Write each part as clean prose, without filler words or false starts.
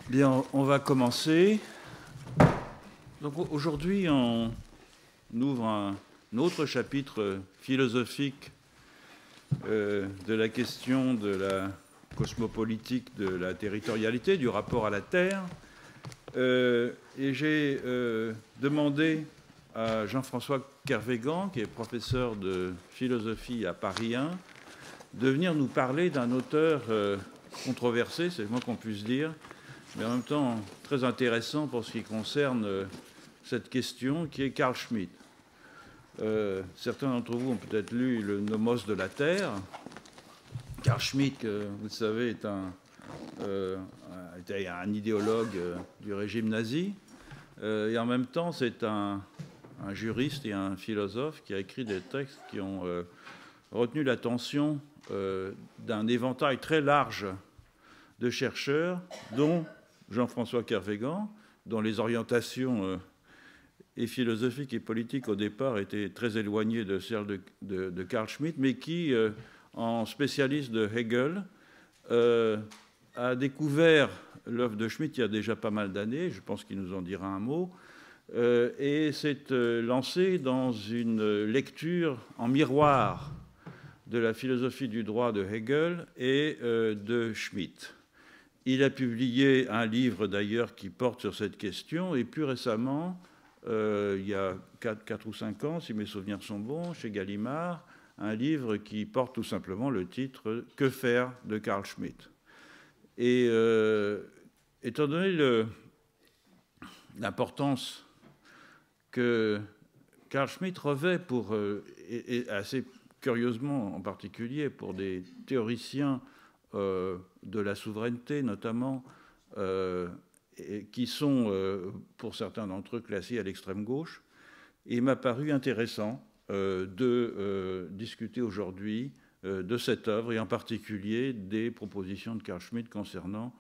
Bien, on va commencer. Donc aujourd'hui, on ouvre un autre chapitre philosophique de la question de la cosmopolitique, de la territorialité, du rapport à la Terre. Et j'ai demandé à Jean-François Kervégan, qui est professeur de philosophie à Paris 1, de venir nous parler d'un auteur controversé, c'est le moins qu'on puisse dire, mais en même temps très intéressant pour ce qui concerne cette question, qui est Carl Schmitt. Certains d'entre vous ont peut-être lu le Nomos de la Terre. Carl Schmitt, vous le savez, était un idéologue du régime nazi, et en même temps c'est un juriste et un philosophe qui a écrit des textes qui ont retenu l'attention d'un éventail très large de chercheurs, dont Jean-François Kervégan, dont les orientations et philosophiques et politiques au départ étaient très éloignées de celles de Carl Schmitt, mais qui, en spécialiste de Hegel, a découvert l'œuvre de Schmitt il y a déjà pas mal d'années, je pense qu'il nous en dira un mot, et s'est lancé dans une lecture en miroir de la philosophie du droit de Hegel et de Schmitt. Il a publié un livre d'ailleurs qui porte sur cette question, et plus récemment, il y a 4 ou 5 ans, si mes souvenirs sont bons, chez Gallimard, un livre qui porte tout simplement le titre « Que faire de Carl Schmitt ». Et étant donné l'importance que Carl Schmitt revêt et assez curieusement en particulier pour des théoriciens de la souveraineté notamment, qui sont pour certains d'entre eux classés à l'extrême gauche, il m'a paru intéressant de discuter aujourd'hui de cette œuvre et en particulier des propositions de Carl Schmitt concernant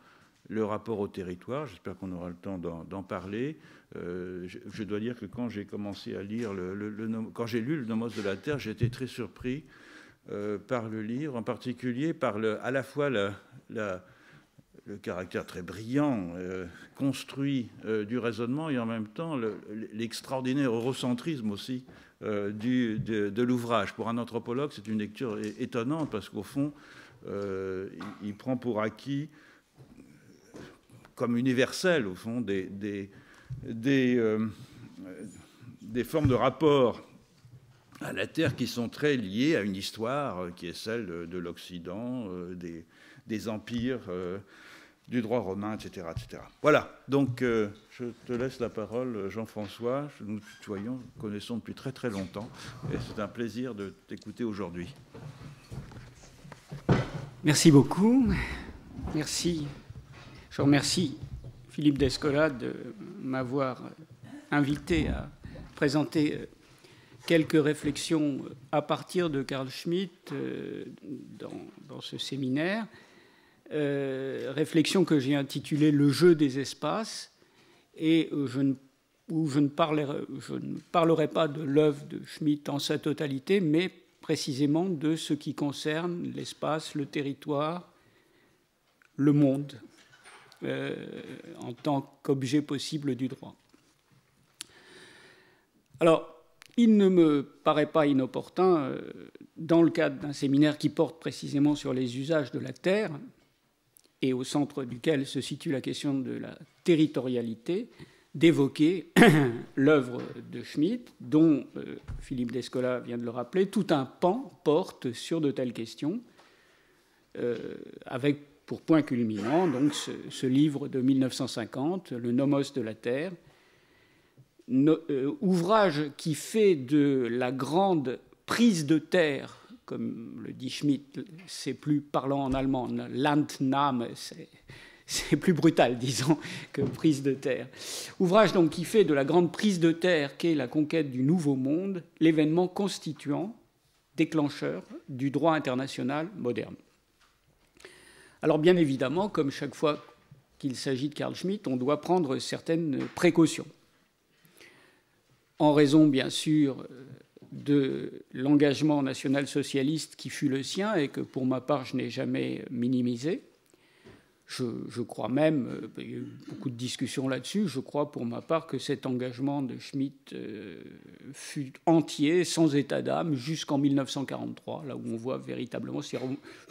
le rapport au territoire. J'espère qu'on aura le temps d'en parler. Je dois dire que quand j'ai commencé à lire, quand j'ai lu le Nomos de la Terre, j'ai été très surpris par le livre, en particulier par à la fois le caractère très brillant, construit du raisonnement, et en même temps l'extraordinaire eurocentrisme aussi de l'ouvrage. Pour un anthropologue, c'est une lecture étonnante parce qu'au fond, il prend pour acquis, comme universel, au fond, des formes de rapport à la Terre qui sont très liées à une histoire qui est celle de l'Occident, des empires, du droit romain, etc., etc. Voilà, donc je te laisse la parole, Jean-François. Nous tutoyons, nous connaissons depuis très très longtemps, et c'est un plaisir de t'écouter aujourd'hui. Merci beaucoup. Merci. Je remercie Philippe Descola de m'avoir invité à présenter quelques réflexions à partir de Carl Schmitt dans ce séminaire. Réflexion que j'ai intitulée « Le jeu des espaces » et où je ne parlerai pas de l'œuvre de Schmitt en sa totalité, mais précisément de ce qui concerne l'espace, le territoire, le monde, en tant qu'objet possible du droit. Alors, il ne me paraît pas inopportun, dans le cadre d'un séminaire qui porte précisément sur les usages de la terre, et au centre duquel se situe la question de la territorialité, d'évoquer l'œuvre de Schmitt, dont Philippe Descola vient de le rappeler. Tout un pan porte sur de telles questions, avec pour point culminant donc ce livre de 1950, Le Nomos de la Terre, ouvrage qui fait de la grande prise de terre, comme le dit Schmitt, c'est plus parlant en allemand, Landnahme, c'est plus brutal, disons, que prise de terre. Ouvrage donc qui fait de la grande prise de terre qu'est la conquête du Nouveau Monde l'événement constituant, déclencheur du droit international moderne. Alors bien évidemment, comme chaque fois qu'il s'agit de Carl Schmitt, on doit prendre certaines précautions. En raison, bien sûr, de l'engagement national-socialiste qui fut le sien et que, pour ma part, je n'ai jamais minimisé. Je crois même, il y a eu beaucoup de discussions là-dessus, je crois pour ma part que cet engagement de Schmitt fut entier, sans état d'âme, jusqu'en 1943, là où on voit véritablement, c'est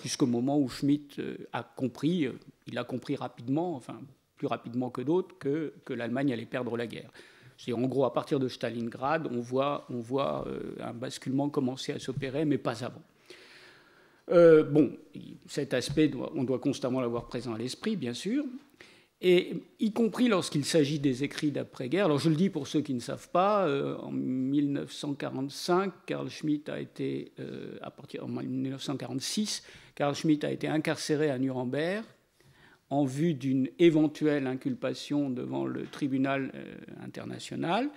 jusqu'au moment où Schmitt a compris, il a compris rapidement, enfin plus rapidement que d'autres, que l'Allemagne allait perdre la guerre. C'est en gros à partir de Stalingrad, on voit un basculement commencer à s'opérer, mais pas avant. Bon, cet aspect, on doit constamment l'avoir présent à l'esprit, bien sûr, et y compris lorsqu'il s'agit des écrits d'après-guerre. Alors je le dis pour ceux qui ne savent pas, en 1945, Carl Schmitt a été, en 1946, Carl Schmitt a été incarcéré à Nuremberg en vue d'une éventuelle inculpation devant le tribunal international,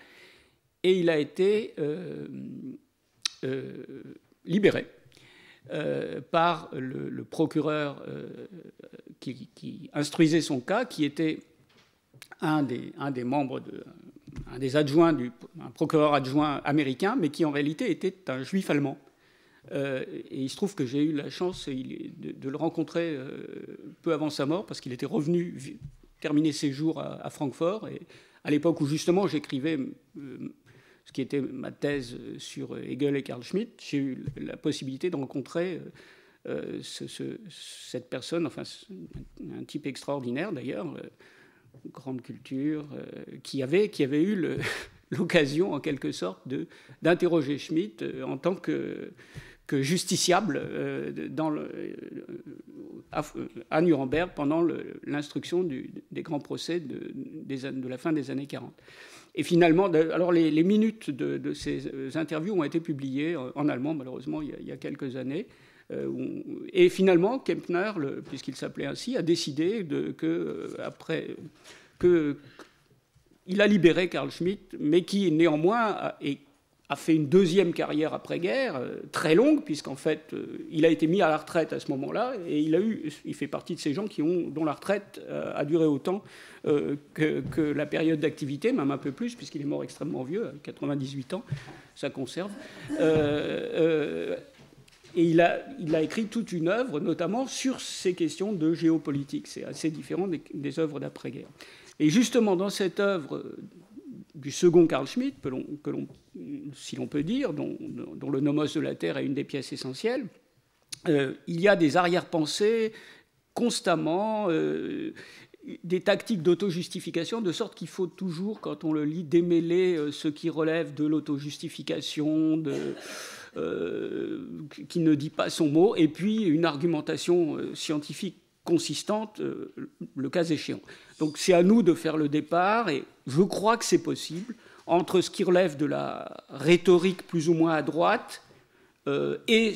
et il a été libéré. Par le procureur qui instruisait son cas, qui était un des membres, un des adjoints, un procureur adjoint américain, mais qui en réalité était un juif allemand. Et il se trouve que j'ai eu la chance de le rencontrer peu avant sa mort, parce qu'il était revenu terminer ses jours à Francfort, et à l'époque où justement j'écrivais ce qui était ma thèse sur Hegel et Carl Schmitt, j'ai eu la possibilité de rencontrer cette personne, enfin un type extraordinaire d'ailleurs, grande culture, qui avait eu l'occasion en quelque sorte d'interroger Schmitt en tant que justiciable à Nuremberg pendant l'instruction des grands procès de la fin des années 40. Et finalement, alors les minutes de ces interviews ont été publiées en allemand, malheureusement, il y a quelques années. Et finalement, Kempner, puisqu'il s'appelait ainsi, a décidé il a libéré Carl Schmitt, mais qui néanmoins a fait une deuxième carrière après-guerre, très longue, puisqu'en fait, il a été mis à la retraite à ce moment-là, et il fait partie de ces gens dont la retraite a duré autant que la période d'activité, même un peu plus, puisqu'il est mort extrêmement vieux, à 98 ans, ça conserve. Et il a écrit toute une œuvre, notamment sur ces questions de géopolitique. C'est assez différent des œuvres d'après-guerre. Et justement, dans cette œuvre du second Carl Schmitt, si l'on peut dire, dont le Nomos de la Terre est une des pièces essentielles, il y a des arrière-pensées constamment, des tactiques d'auto-justification, de sorte qu'il faut toujours, quand on le lit, démêler ce qui relève de l'auto-justification, qui ne dit pas son mot, et puis une argumentation scientifique consistante, le cas échéant. Donc c'est à nous de faire le départ, et je crois que c'est possible, entre ce qui relève de la rhétorique plus ou moins à droite et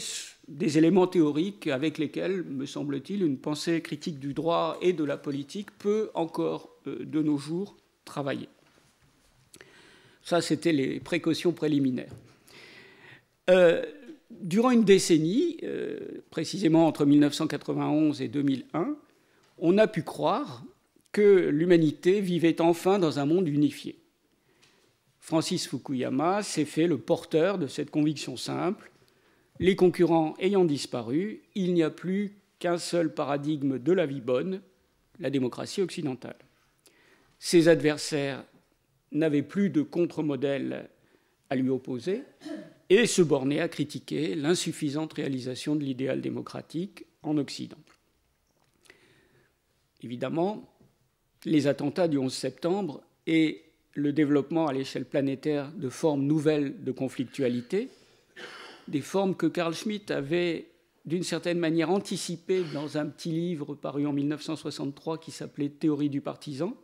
des éléments théoriques avec lesquels, me semble-t-il, une pensée critique du droit et de la politique peut encore, de nos jours, travailler. Ça, c'était les précautions préliminaires. Durant une décennie, précisément entre 1991 et 2001, on a pu croire que l'humanité vivait enfin dans un monde unifié. Francis Fukuyama s'est fait le porteur de cette conviction simple. Les concurrents ayant disparu, il n'y a plus qu'un seul paradigme de la vie bonne, la démocratie occidentale. Ses adversaires n'avaient plus de contre-modèle à lui opposer et se bornaient à critiquer l'insuffisante réalisation de l'idéal démocratique en Occident. Évidemment, les attentats du 11 septembre et le développement à l'échelle planétaire de formes nouvelles de conflictualité, des formes que Carl Schmitt avait d'une certaine manière anticipées dans un petit livre paru en 1963 qui s'appelait « Théorie du partisan »,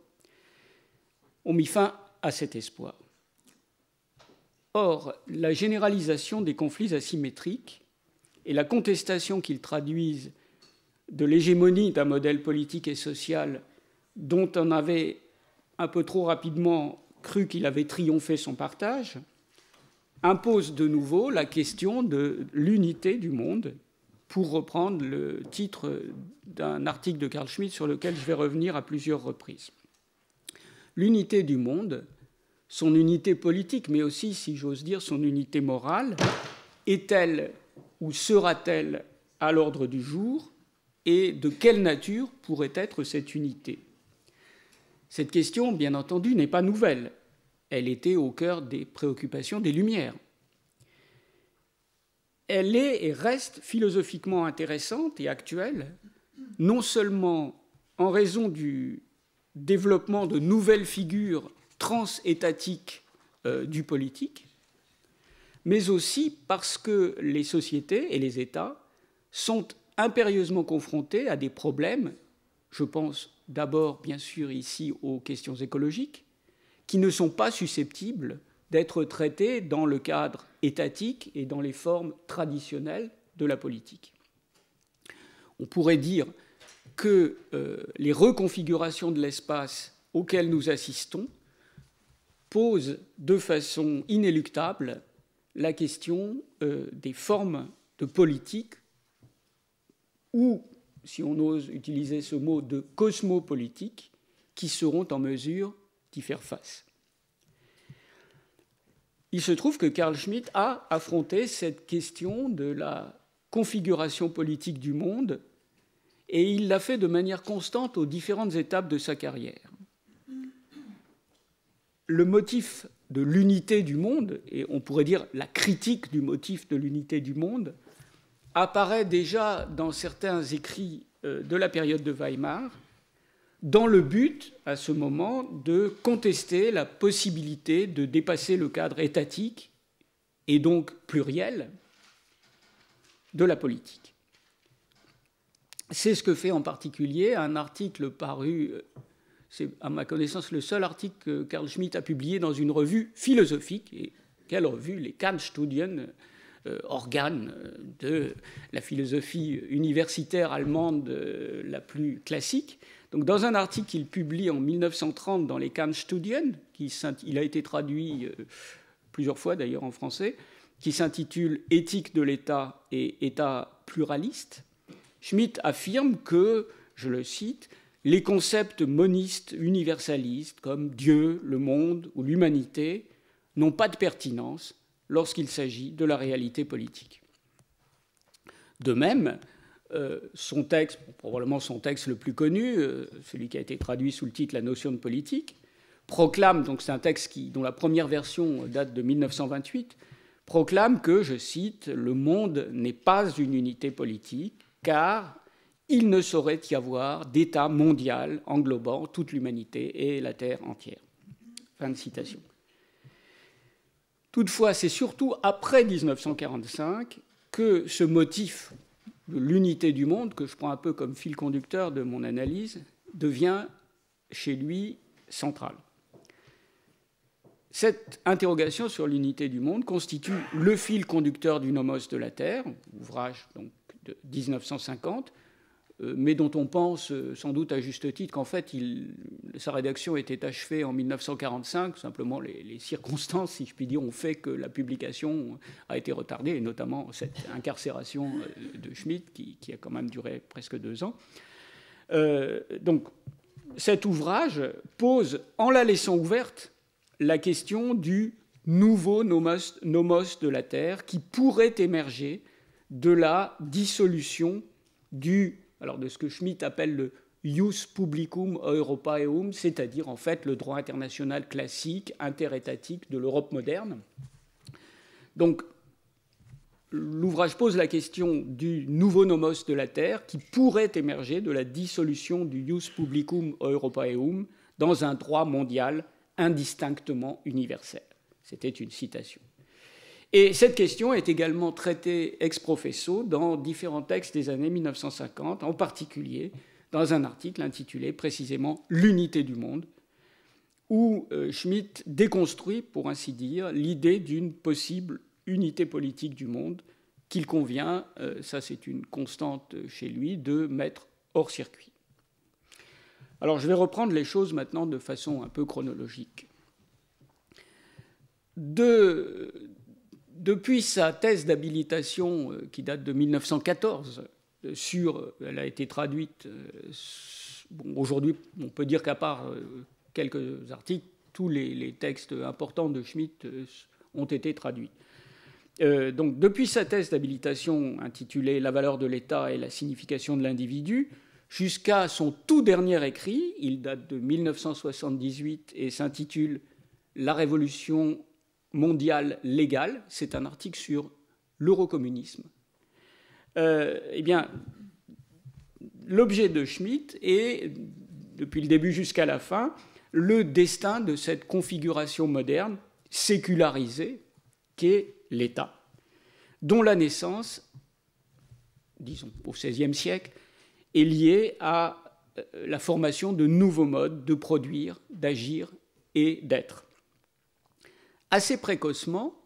ont mis fin à cet espoir. Or, la généralisation des conflits asymétriques et la contestation qu'ils traduisent de l'hégémonie d'un modèle politique et social dont on avait un peu trop rapidement cru qu'il avait triomphé son partage, impose de nouveau la question de l'unité du monde, pour reprendre le titre d'un article de Carl Schmitt sur lequel je vais revenir à plusieurs reprises. L'unité du monde, son unité politique, mais aussi, si j'ose dire, son unité morale, est-elle ou sera-t-elle à l'ordre du jour et de quelle nature pourrait être cette unité? Cette question, bien entendu, n'est pas nouvelle. Elle était au cœur des préoccupations des Lumières. Elle est et reste philosophiquement intéressante et actuelle, non seulement en raison du développement de nouvelles figures transétatiques du politique, mais aussi parce que les sociétés et les États sont impérieusement confrontés à des problèmes, je pense d'abord bien sûr ici aux questions écologiques, qui ne sont pas susceptibles d'être traités dans le cadre étatique et dans les formes traditionnelles de la politique. On pourrait dire que les reconfigurations de l'espace auxquelles nous assistons posent de façon inéluctable la question des formes de politique ou, si on ose utiliser ce mot, de cosmopolitique qui seront en mesure d'y faire face. Il se trouve que Carl Schmitt a affronté cette question de la configuration politique du monde et il l'a fait de manière constante aux différentes étapes de sa carrière. Le motif de l'unité du monde, et on pourrait dire la critique du motif de l'unité du monde, apparaît déjà dans certains écrits de la période de Weimar, dans le but, à ce moment, de contester la possibilité de dépasser le cadre étatique et donc pluriel de la politique. C'est ce que fait en particulier un article paru, c'est à ma connaissance le seul article que Carl Schmitt a publié dans une revue philosophique. Et quelle revue? Les Kantstudien, organe de la philosophie universitaire allemande la plus classique. Donc, dans un article qu'il publie en 1930 dans les Kantstudien, il a été traduit plusieurs fois d'ailleurs en français, qui s'intitule « Éthique de l'État et État pluraliste », Schmitt affirme que, je le cite, « les concepts monistes universalistes comme Dieu, le monde ou l'humanité n'ont pas de pertinence lorsqu'il s'agit de la réalité politique ». De même, son texte, probablement son texte le plus connu, celui qui a été traduit sous le titre « La notion de politique », proclame, donc c'est un texte dont la première version date de 1928, proclame que, je cite, « le monde n'est pas une unité politique, car il ne saurait y avoir d'État mondial englobant toute l'humanité et la Terre entière. » Fin de citation. Toutefois, c'est surtout après 1945 que ce motif de l'unité du monde, que je prends un peu comme fil conducteur de mon analyse, devient chez lui central. Cette interrogation sur l'unité du monde constitue le fil conducteur du Nomos de la Terre, ouvrage donc de 1950, mais dont on pense sans doute à juste titre qu'en fait sa rédaction était achevée en 1945. Simplement les circonstances, si je puis dire, ont fait que la publication a été retardée, et notamment cette incarcération de Schmitt qui a quand même duré presque 2 ans. Donc cet ouvrage pose, en la laissant ouverte, la question du nouveau nomos de la Terre qui pourrait émerger de la dissolution de ce que Schmitt appelle le Jus Publicum Europaeum, c'est-à-dire en fait le droit international classique, interétatique de l'Europe moderne. Donc l'ouvrage pose la question du nouveau nomos de la Terre qui pourrait émerger de la dissolution du Jus Publicum Europaeum dans un droit mondial indistinctement universel. C'était une citation. Et cette question est également traitée ex professo dans différents textes des années 1950, en particulier dans un article intitulé précisément « L'unité du monde », où Schmitt déconstruit, pour ainsi dire, l'idée d'une possible unité politique du monde qu'il convient, ça c'est une constante chez lui, de mettre hors circuit. Alors je vais reprendre les choses maintenant de façon un peu chronologique. Depuis sa thèse d'habilitation qui date de 1914, elle a été traduite, aujourd'hui on peut dire qu'à part quelques articles, tous les textes importants de Schmitt ont été traduits. Donc, depuis sa thèse d'habilitation intitulée « La valeur de l'État et la signification de l'individu », jusqu'à son tout dernier écrit, il date de 1978 et s'intitule « La révolution mondiale légale », c'est un article sur l'eurocommunisme. Eh bien, l'objet de Schmitt est, depuis le début jusqu'à la fin, le destin de cette configuration moderne, sécularisée, qu'est l'État, dont la naissance, disons au XVIe siècle, est liée à la formation de nouveaux modes de produire, d'agir et d'être. Assez précocement,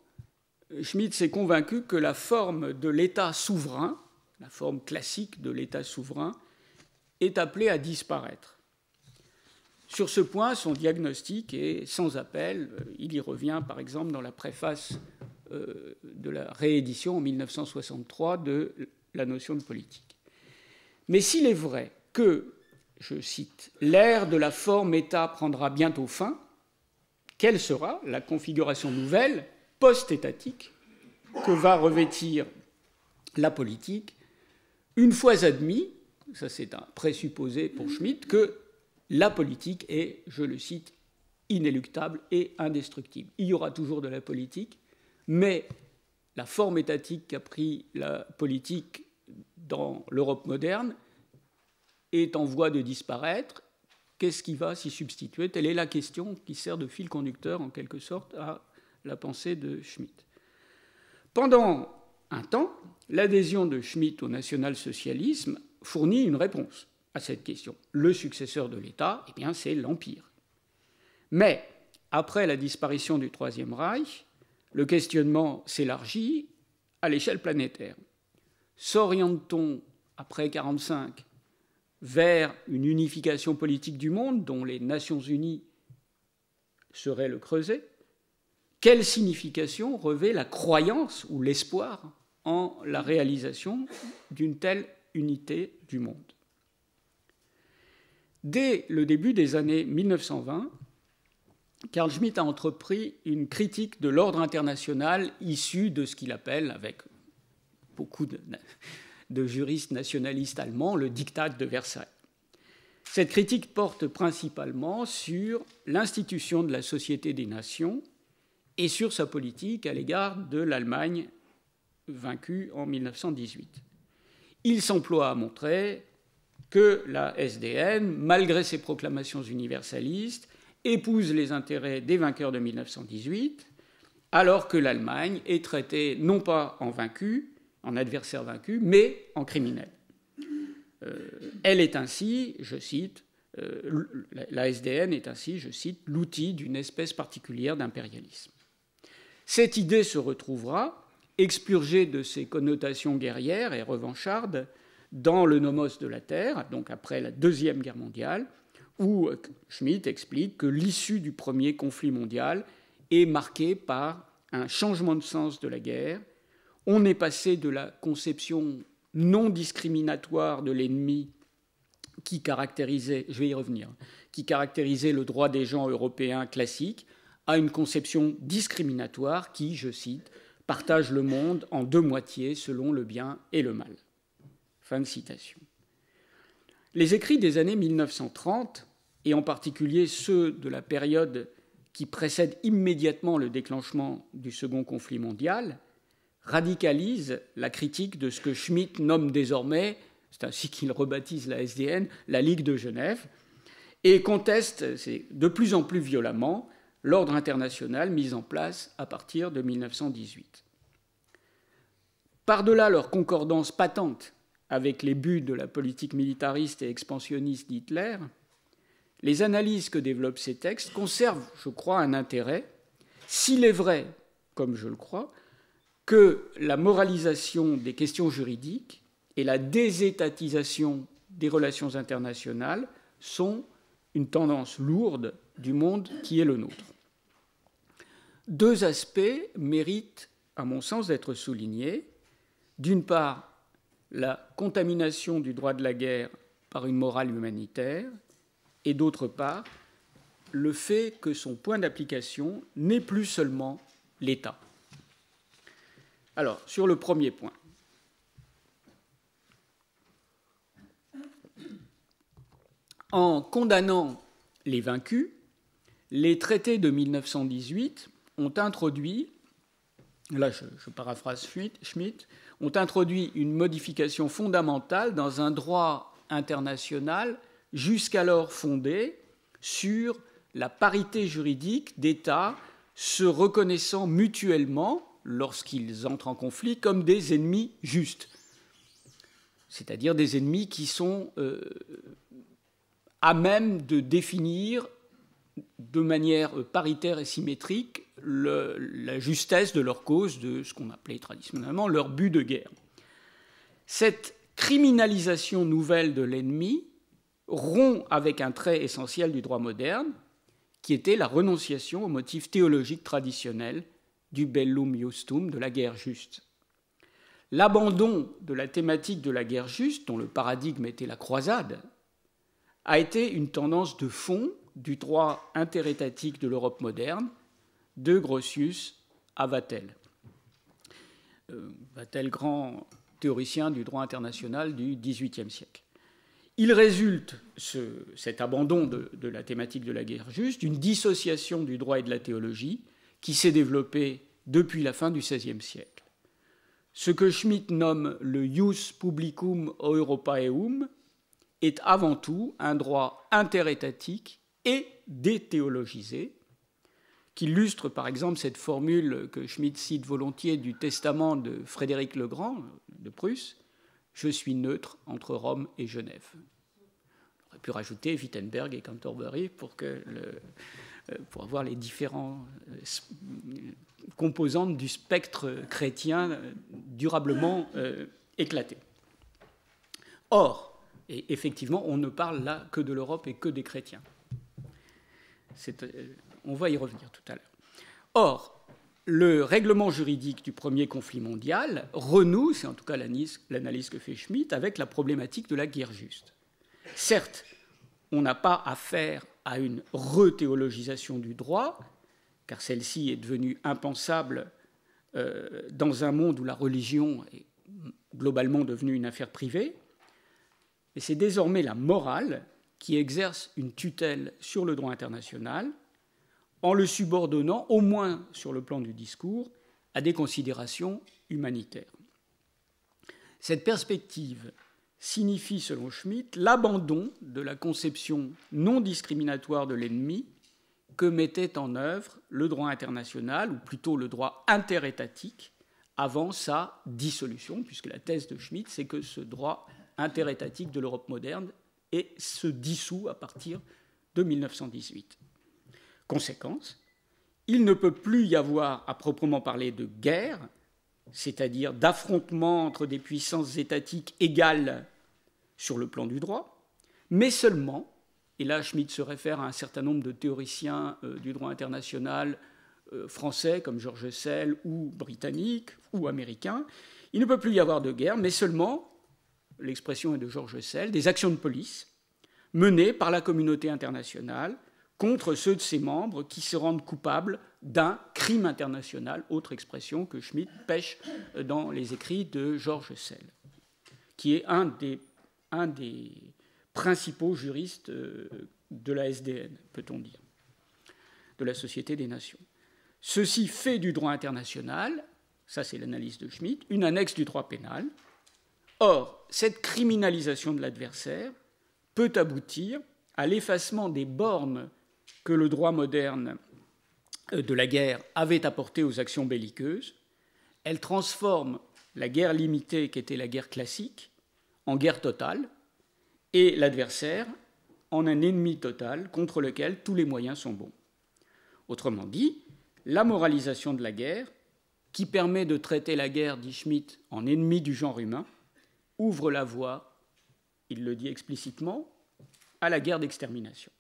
Schmitt s'est convaincu que la forme de l'État souverain, la forme classique de l'État souverain, est appelée à disparaître. Sur ce point, son diagnostic est sans appel. Il y revient, par exemple, dans la préface de la réédition en 1963 de la notion de politique. Mais s'il est vrai que, je cite, « l'ère de la forme État prendra bientôt fin », quelle sera la configuration nouvelle, post-étatique, que va revêtir la politique, une fois admis, ça c'est un présupposé pour Schmitt, que la politique est, je le cite, inéluctable et indestructible. Il y aura toujours de la politique, mais la forme étatique qu'a pris la politique dans l'Europe moderne est en voie de disparaître. Qu'est-ce qui va s'y substituer? Telle est la question qui sert de fil conducteur, en quelque sorte, à la pensée de Schmitt. Pendant un temps, l'adhésion de Schmitt au national-socialisme fournit une réponse à cette question. Le successeur de l'État, eh bien, c'est l'Empire. Mais, après la disparition du Troisième Reich, le questionnement s'élargit à l'échelle planétaire. S'oriente-t-on, après 1945, vers une unification politique du monde dont les Nations Unies seraient le creuset? Quelle signification revêt la croyance ou l'espoir en la réalisation d'une telle unité du monde? Dès le début des années 1920, Carl Schmitt a entrepris une critique de l'ordre international issu de ce qu'il appelle, avec beaucoup de juristes nationalistes allemands, le diktat de Versailles. Cette critique porte principalement sur l'institution de la Société des Nations et sur sa politique à l'égard de l'Allemagne vaincue en 1918. Il s'emploie à montrer que la SDN, malgré ses proclamations universalistes, épouse les intérêts des vainqueurs de 1918, alors que l'Allemagne est traitée non pas en vaincu, en adversaire vaincu, mais en criminel. Elle est ainsi, je cite, la SDN est ainsi, je cite, l'outil d'une espèce particulière d'impérialisme. Cette idée se retrouvera, expurgée de ses connotations guerrières et revanchardes, dans le Nomos de la Terre, donc après la Deuxième Guerre mondiale, où Schmitt explique que l'issue du premier conflit mondial est marquée par un changement de sens de la guerre. On est passé de la conception non discriminatoire de l'ennemi qui caractérisait, je vais y revenir, qui caractérisait le droit des gens européens classiques, à une conception discriminatoire qui, je cite, partage le monde en deux moitiés selon le bien et le mal. Fin de citation. Les écrits des années 1930, et en particulier ceux de la période qui précède immédiatement le déclenchement du second conflit mondial, radicalisent la critique de ce que Schmitt nomme désormais, c'est ainsi qu'il rebaptise la SDN, la Ligue de Genève, et contestent de plus en plus violemment l'ordre international mis en place à partir de 1918. Par-delà leur concordance patente avec les buts de la politique militariste et expansionniste d'Hitler, les analyses que développent ces textes conservent, je crois, un intérêt, s'il est vrai, comme je le crois, que la moralisation des questions juridiques et la désétatisation des relations internationales sont une tendance lourde du monde qui est le nôtre. Deux aspects méritent, à mon sens, d'être soulignés. D'une part, la contamination du droit de la guerre par une morale humanitaire, et d'autre part, le fait que son point d'application n'est plus seulement l'État. Alors, sur le premier point, en condamnant les vaincus, les traités de 1918 ont introduit, là je paraphrase Schmitt, ont introduit une modification fondamentale dans un droit international jusqu'alors fondé sur la parité juridique d'États se reconnaissant mutuellement, lorsqu'ils entrent en conflit, comme des ennemis justes, c'est-à-dire des ennemis qui sont à même de définir de manière paritaire et symétrique la justesse de leur cause, de ce qu'on appelait traditionnellement leur but de guerre. Cette criminalisation nouvelle de l'ennemi rompt avec un trait essentiel du droit moderne, qui était la renonciation au motif théologique traditionnel du bellum justum, de la guerre juste. L'abandon de la thématique de la guerre juste, dont le paradigme était la croisade, a été une tendance de fond du droit interétatique de l'Europe moderne, de Grotius à Vattel. Vattel, grand théoricien du droit international du XVIIIe siècle. Il résulte, cet abandon de la thématique de la guerre juste, d'une dissociation du droit et de la théologie qui s'est développée depuis la fin du XVIe siècle. Ce que Schmitt nomme le ius publicum Europaeum est avant tout un droit interétatique et déthéologisé, qui illustre par exemple cette formule que Schmitt cite volontiers du testament de Frédéric le Grand de Prusse, « Je suis neutre entre Rome et Genève ». On aurait pu rajouter Wittenberg et Canterbury pour avoir les différents composantes du spectre chrétien durablement éclaté. Or, et effectivement, on ne parle là que de l'Europe et que des chrétiens. On va y revenir tout à l'heure. Or, le règlement juridique du premier conflit mondial renoue, c'est en tout cas l'analyse que fait Schmitt, avec la problématique de la guerre juste. Certes, on n'a pas affaire à une rethéologisation du droit, car celle-ci est devenue impensable dans un monde où la religion est globalement devenue une affaire privée, mais c'est désormais la morale qui exerce une tutelle sur le droit international en le subordonnant, au moins sur le plan du discours, à des considérations humanitaires. Cette perspective signifie, selon Schmitt, l'abandon de la conception non discriminatoire de l'ennemi que mettait en œuvre le droit international, ou plutôt le droit interétatique, avant sa dissolution, puisque la thèse de Schmitt, c'est que ce droit interétatique de l'Europe moderne se dissout à partir de 1918. Conséquence, il ne peut plus y avoir à proprement parler de guerre, c'est-à-dire d'affrontement entre des puissances étatiques égales sur le plan du droit, mais seulement, et là Schmitt se réfère à un certain nombre de théoriciens du droit international français comme Georges Sell ou britanniques ou américains, il ne peut plus y avoir de guerre, mais seulement, l'expression est de Georges Sell, des actions de police menées par la communauté internationale contre ceux de ses membres qui se rendent coupables d'un crime international, autre expression que Schmitt pêche dans les écrits de Georges Sell, qui est un des principaux juristes de la SDN, peut-on dire, de la Société des Nations. Ceci fait du droit international, ça c'est l'analyse de Schmitt, une annexe du droit pénal. Or, cette criminalisation de l'adversaire peut aboutir à l'effacement des bornes que le droit moderne de la guerre avait apportées aux actions belliqueuses. Elle transforme la guerre limitée, qui était la guerre classique, en guerre totale, et l'adversaire en un ennemi total contre lequel tous les moyens sont bons. Autrement dit, la moralisation de la guerre, qui permet de traiter la guerre, dit Schmitt, en ennemi du genre humain, ouvre la voie, il le dit explicitement, à la guerre d'extermination.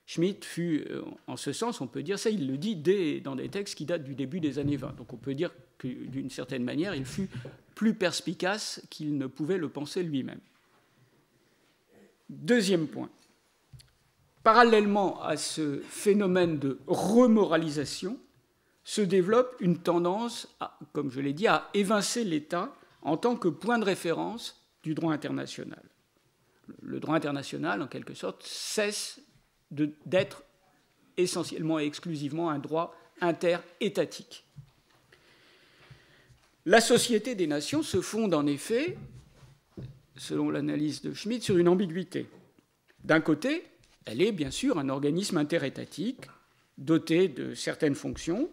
Schmitt fut, en ce sens, on peut dire, ça il le dit dans des textes qui datent du début des années 20, donc on peut dire que d'une certaine manière, il fut plus perspicace qu'il ne pouvait le penser lui-même. Deuxième point. Parallèlement à ce phénomène de remoralisation, se développe une tendance, comme je l'ai dit, à évincer l'État en tant que point de référence du droit international. Le droit international, en quelque sorte, cesse d'être essentiellement et exclusivement un droit interétatique. La Société des Nations se fonde en effet, selon l'analyse de Schmitt, sur une ambiguïté. D'un côté, elle est bien sûr un organisme interétatique, doté de certaines fonctions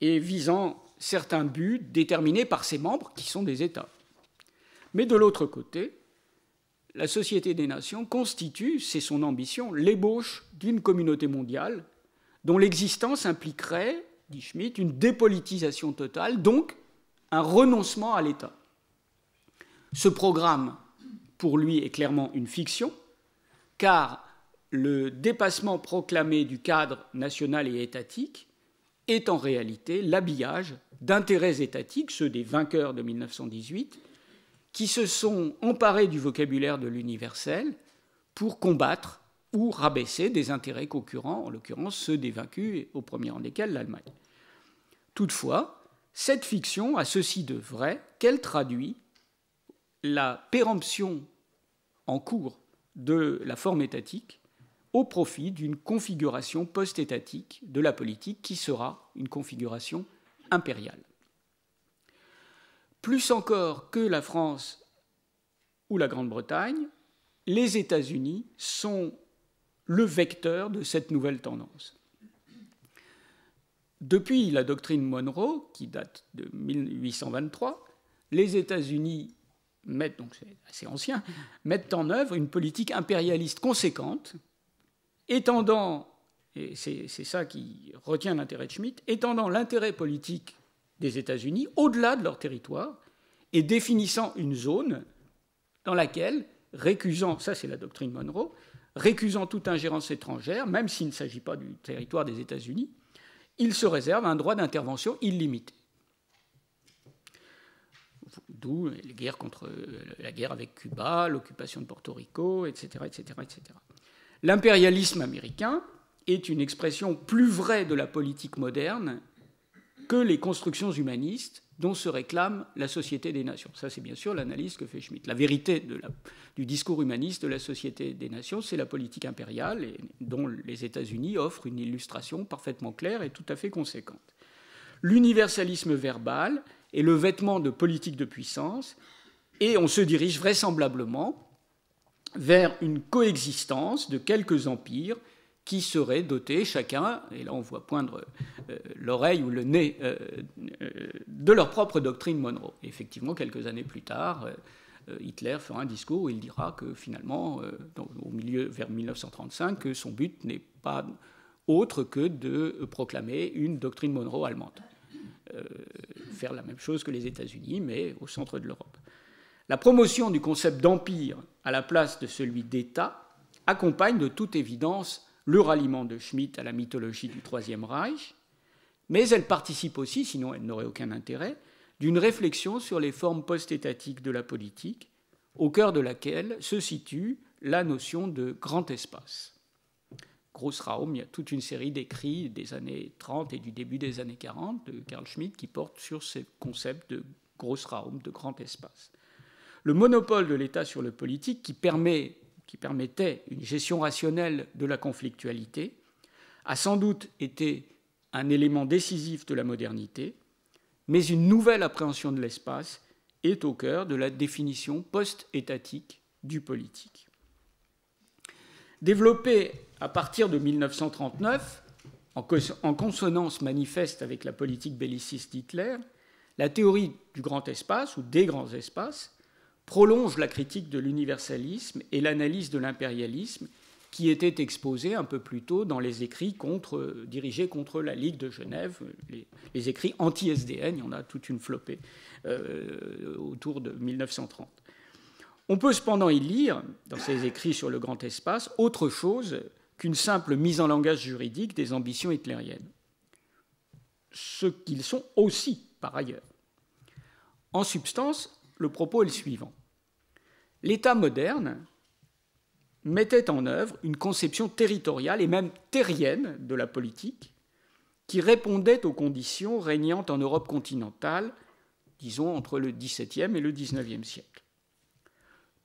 et visant certains buts déterminés par ses membres, qui sont des États. Mais de l'autre côté, la Société des Nations constitue, c'est son ambition, l'ébauche d'une communauté mondiale dont l'existence impliquerait, dit Schmitt, une dépolitisation totale, donc un renoncement à l'État. Ce programme, pour lui, est clairement une fiction, car le dépassement proclamé du cadre national et étatique est en réalité l'habillage d'intérêts étatiques, ceux des vainqueurs de 1918, qui se sont emparés du vocabulaire de l'universel pour combattre ou rabaisser des intérêts concurrents, en l'occurrence ceux des vaincus, au premier rang desquels l'Allemagne. Toutefois, cette fiction a ceci de vrai qu'elle traduit la péremption en cours de la forme étatique au profit d'une configuration post-étatique de la politique qui sera une configuration impériale. Plus encore que la France ou la Grande-Bretagne, les États-Unis sont le vecteur de cette nouvelle tendance. Depuis la doctrine Monroe, qui date de 1823, les États-Unis donc c'est assez ancien, mettent en œuvre une politique impérialiste conséquente, étendant, et c'est ça qui retient l'intérêt de Schmitt, étendant l'intérêt politique des États-Unis au-delà de leur territoire et définissant une zone dans laquelle, récusant, ça c'est la doctrine Monroe, récusant toute ingérence étrangère, même s'il ne s'agit pas du territoire des États-Unis, il se réserve un droit d'intervention illimité. D'où la guerre avec Cuba, l'occupation de Porto Rico, etc., etc., etc. L'impérialisme américain est une expression plus vraie de la politique moderne que les constructions humanistes dont se réclame la Société des Nations. Ça, c'est bien sûr l'analyse que fait Schmitt. La vérité du discours humaniste de la Société des Nations, c'est la politique impériale et dont les États-Unis offrent une illustration parfaitement claire et tout à fait conséquente. L'universalisme verbal est le vêtement de politique de puissance et on se dirige vraisemblablement vers une coexistence de quelques empires qui seraient dotés chacun, et là on voit poindre l'oreille ou le nez, de leur propre doctrine Monroe. Et effectivement, quelques années plus tard, Hitler fera un discours où il dira que finalement, vers 1935, que son but n'est pas autre que de proclamer une doctrine Monroe allemande. Faire la même chose que les États-Unis, mais au centre de l'Europe. La promotion du concept d'empire à la place de celui d'État accompagne de toute évidence le ralliement de Schmitt à la mythologie du Troisième Reich, mais elle participe aussi, sinon elle n'aurait aucun intérêt, d'une réflexion sur les formes post-étatiques de la politique, au cœur de laquelle se situe la notion de grand espace. Grossraum, il y a toute une série d'écrits des années 30 et du début des années 40 de Carl Schmitt qui portent sur ce concept de Grossraum, de grand espace. Le monopole de l'État sur le politique qui permettait une gestion rationnelle de la conflictualité a sans doute été un élément décisif de la modernité, mais une nouvelle appréhension de l'espace est au cœur de la définition post-étatique du politique. Développée à partir de 1939, en consonance manifeste avec la politique belliciste d'Hitler, la théorie du grand espace ou des grands espaces prolonge la critique de l'universalisme et l'analyse de l'impérialisme qui étaient exposés un peu plus tôt dans les écrits dirigés contre la Ligue de Genève, les écrits anti-SDN, il y en a toute une flopée autour de 1930. On peut cependant y lire, dans ces écrits sur le grand espace, autre chose qu'une simple mise en langage juridique des ambitions hitlériennes. Ce qu'ils sont aussi, par ailleurs. En substance, le propos est le suivant. L'État moderne mettait en œuvre une conception territoriale et même terrienne de la politique qui répondait aux conditions régnant en Europe continentale, disons entre le XVIIe et le XIXe siècle.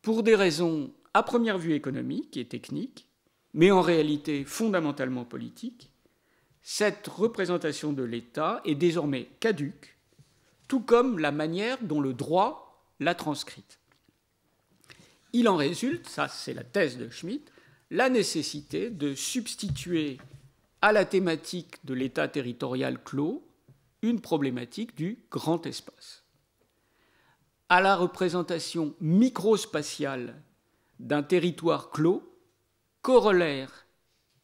Pour des raisons à première vue économiques et techniques, mais en réalité fondamentalement politiques, cette représentation de l'État est désormais caduque, tout comme la manière dont le droit l'a transcrite. Il en résulte, ça c'est la thèse de Schmitt, la nécessité de substituer à la thématique de l'État territorial clos une problématique du grand espace. À la représentation microspatiale d'un territoire clos, corollaire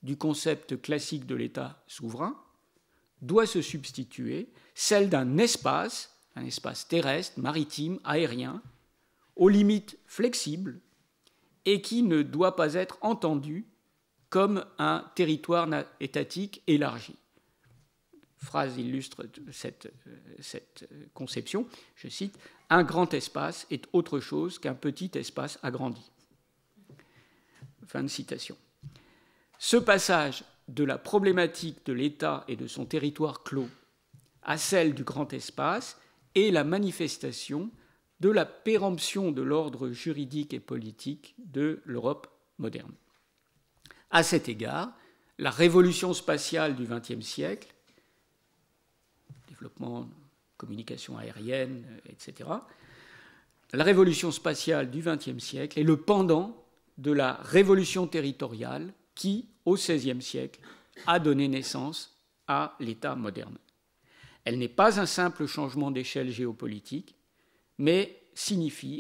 du concept classique de l'État souverain, doit se substituer celle d'un espace, un espace terrestre, maritime, aérien, aux limites flexibles et qui ne doit pas être entendu comme un territoire étatique élargi. Phrase illustre cette conception, je cite, « Un grand espace est autre chose qu'un petit espace agrandi ». Fin de citation. Ce passage de la problématique de l'État et de son territoire clos à celle du grand espace est la manifestation de la péremption de l'ordre juridique et politique de l'Europe moderne. À cet égard, la révolution spatiale du XXe siècle, développement, communication aérienne, etc., la révolution spatiale du XXe siècle est le pendant de la révolution territoriale qui, au XVIe siècle, a donné naissance à l'État moderne. Elle n'est pas un simple changement d'échelle géopolitique, mais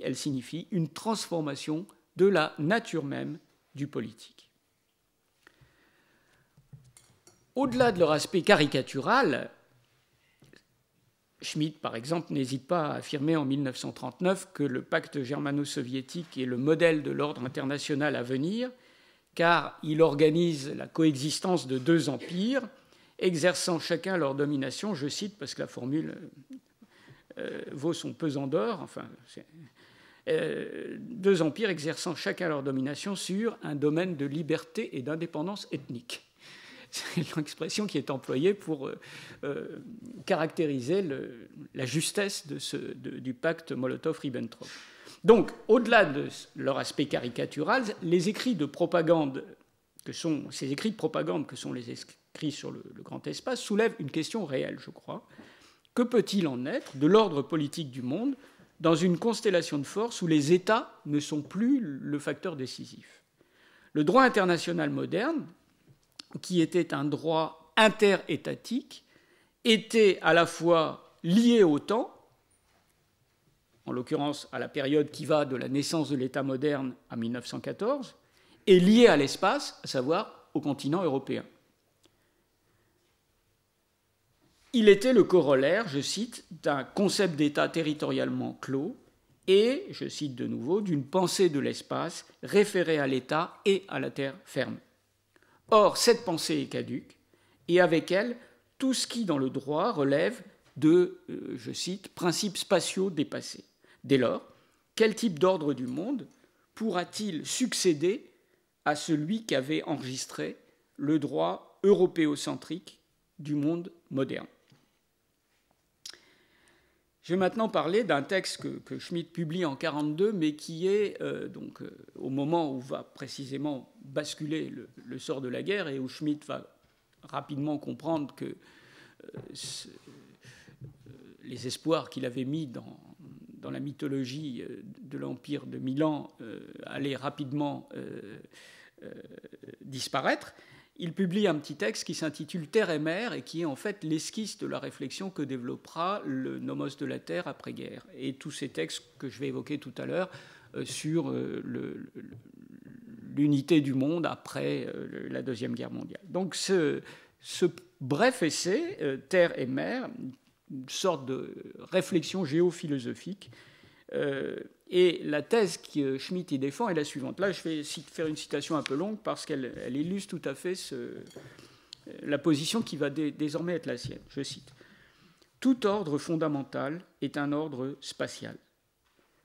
elle signifie une transformation de la nature même du politique. Au-delà de leur aspect caricatural, Schmitt, par exemple, n'hésite pas à affirmer en 1939 que le pacte germano-soviétique est le modèle de l'ordre international à venir, car il organise la coexistence de deux empires, exerçant chacun leur domination, je cite, parce que la formule vaut son pesant d'or, enfin, deux empires exerçant chacun leur domination sur un domaine de liberté et d'indépendance ethnique. C'est l'expression qui est employée pour caractériser la justesse du pacte Molotov-Ribbentrop. Donc, au-delà de leur aspect caricatural, les écrits de propagande ces écrits de propagande que sont les écrits sur le grand espace soulèvent une question réelle, je crois. Que peut-il en être de l'ordre politique du monde dans une constellation de forces où les États ne sont plus le facteur décisif ? Le droit international moderne, qui était un droit interétatique, était à la fois lié au temps, en l'occurrence à la période qui va de la naissance de l'État moderne à 1914, et lié à l'espace, à savoir au continent européen. Il était le corollaire, je cite, d'un concept d'État territorialement clos et, je cite de nouveau, d'une pensée de l'espace référée à l'État et à la terre ferme. Or, cette pensée est caduque, et avec elle, tout ce qui, dans le droit, relève de, je cite, principes spatiaux dépassés. Dès lors, quel type d'ordre du monde pourra-t-il succéder à celui qu'avait enregistré le droit européocentrique du monde moderne ? Je vais maintenant parler d'un texte que Schmitt publie en 1942, mais qui est, au moment où va précisément basculer le sort de la guerre et où Schmitt va rapidement comprendre que les espoirs qu'il avait mis dans la mythologie de l'Empire de Milan allaient rapidement disparaître. Il publie un petit texte qui s'intitule « Terre et mer » et qui est en fait l'esquisse de la réflexion que développera le Nomos de la Terre après-guerre. Et tous ces textes que je vais évoquer tout à l'heure sur l'unité du monde après la Deuxième Guerre mondiale. Donc ce bref essai, « Terre et mer », une sorte de réflexion géophilosophique, et la thèse que Schmitt y défend est la suivante. Là, je vais faire une citation un peu longue parce qu'elle illustre tout à fait la position qui va désormais être la sienne. Je cite. « Tout ordre fondamental est un ordre spatial.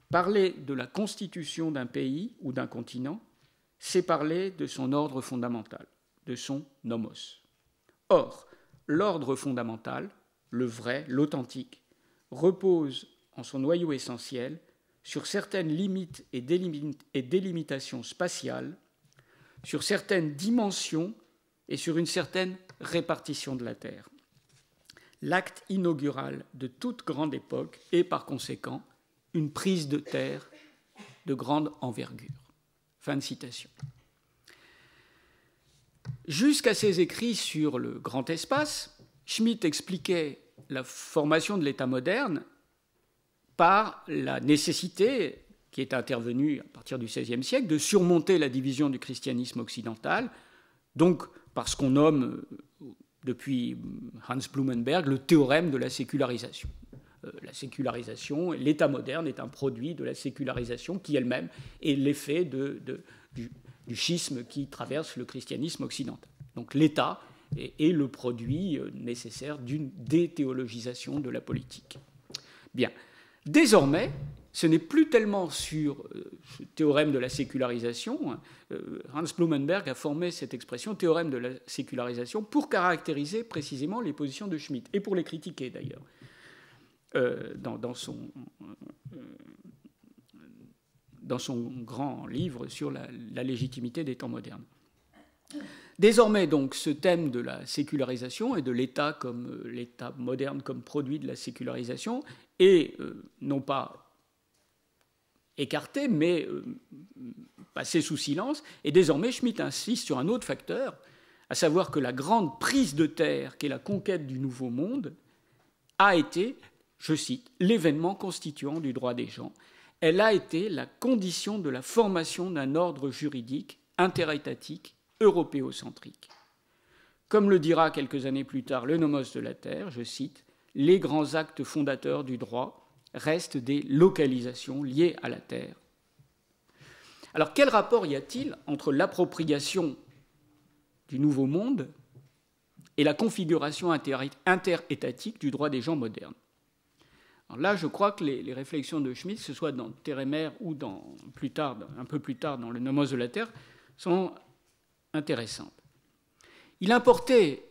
Parler de la constitution d'un pays ou d'un continent, c'est parler de son ordre fondamental, de son nomos. Or, l'ordre fondamental, le vrai, l'authentique, repose en son noyau essentiel sur certaines limites et délimitations spatiales, sur certaines dimensions et sur une certaine répartition de la Terre. L'acte inaugural de toute grande époque est par conséquent une prise de terre de grande envergure. Fin de citation. Jusqu'à ses écrits sur le grand espace, Schmitt expliquait la formation de l'État moderne par la nécessité, qui est intervenue à partir du XVIe siècle, de surmonter la division du christianisme occidental, donc par ce qu'on nomme, depuis Hans Blumenberg, le théorème de la sécularisation. La sécularisation, l'État moderne est un produit de la sécularisation qui elle-même est l'effet du schisme qui traverse le christianisme occidental. Donc l'État est le produit nécessaire d'une déthéologisation de la politique. Bien. Désormais, ce n'est plus tellement sur ce théorème de la sécularisation. Hans Blumenberg a formé cette expression théorème de la sécularisation pour caractériser précisément les positions de Schmitt et pour les critiquer d'ailleurs dans son grand livre sur la légitimité des temps modernes. Désormais, donc, ce thème de la sécularisation et de l'État comme l'État moderne comme produit de la sécularisation est non pas écarté, mais passé sous silence. Et désormais, Schmitt insiste sur un autre facteur, à savoir que la grande prise de terre, qu'est la conquête du Nouveau Monde, a été, je cite, l'événement constituant du droit des gens. Elle a été la condition de la formation d'un ordre juridique interétatique européocentrique. Comme le dira quelques années plus tard le Nomos de la Terre, je cite, « Les grands actes fondateurs du droit restent des localisations liées à la terre. » Alors quel rapport y a-t-il entre l'appropriation du Nouveau Monde et la configuration interétatique du droit des gens modernes? Alors là, je crois que les réflexions de Schmitt, que ce soit dans Terre et Mer ou un peu plus tard dans le Nomos de la Terre, sont intéressantes. Il importait,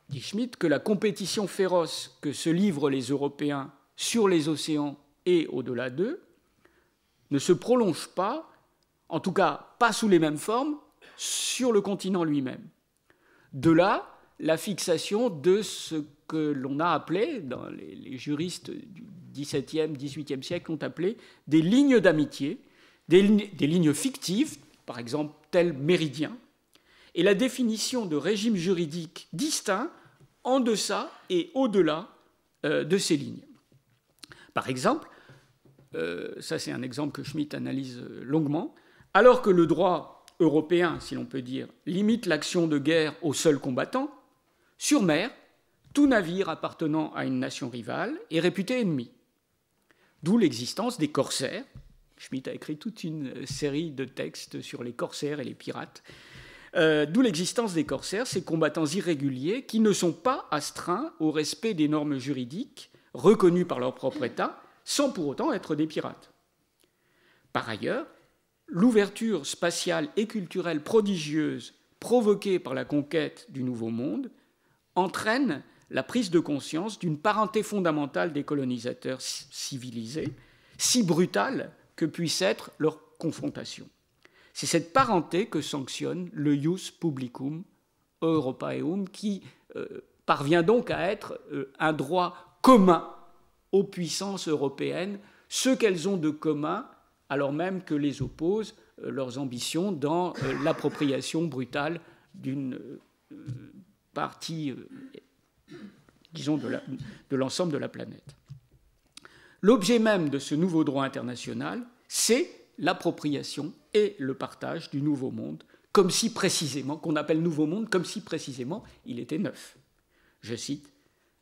dit Schmitt, que la compétition féroce que se livrent les Européens sur les océans et au-delà d'eux ne se prolonge pas, en tout cas pas sous les mêmes formes, sur le continent lui-même. De là, la fixation de ce que l'on a appelé, dans les juristes du XVIIe, XVIIIe siècle ont appelé des lignes d'amitié, des lignes fictives, par exemple tel méridien, et la définition de régimes juridiques distincts en deçà et au-delà de ces lignes. Par exemple, ça c'est un exemple que Schmitt analyse longuement, alors que le droit européen, si l'on peut dire, limite l'action de guerre aux seuls combattants, sur mer, tout navire appartenant à une nation rivale est réputé ennemi. D'où l'existence des corsaires. Schmitt a écrit toute une série de textes sur les corsaires et les pirates. D'où l'existence des corsaires, ces combattants irréguliers qui ne sont pas astreints au respect des normes juridiques reconnues par leur propre État, sans pour autant être des pirates. Par ailleurs, l'ouverture spatiale et culturelle prodigieuse provoquée par la conquête du Nouveau Monde entraîne la prise de conscience d'une parenté fondamentale des colonisateurs civilisés, si brutale que puisse être leur confrontation. C'est cette parenté que sanctionne le ius publicum Europaeum, qui parvient donc à être un droit commun aux puissances européennes, ce qu'elles ont de commun, alors même que les opposent leurs ambitions dans l'appropriation brutale d'une partie, disons, de l'ensemble de la planète. L'objet même de ce nouveau droit international, c'est l'appropriation et le partage du Nouveau Monde, comme si précisément, qu'on appelle Nouveau Monde, comme si précisément il était neuf. Je cite,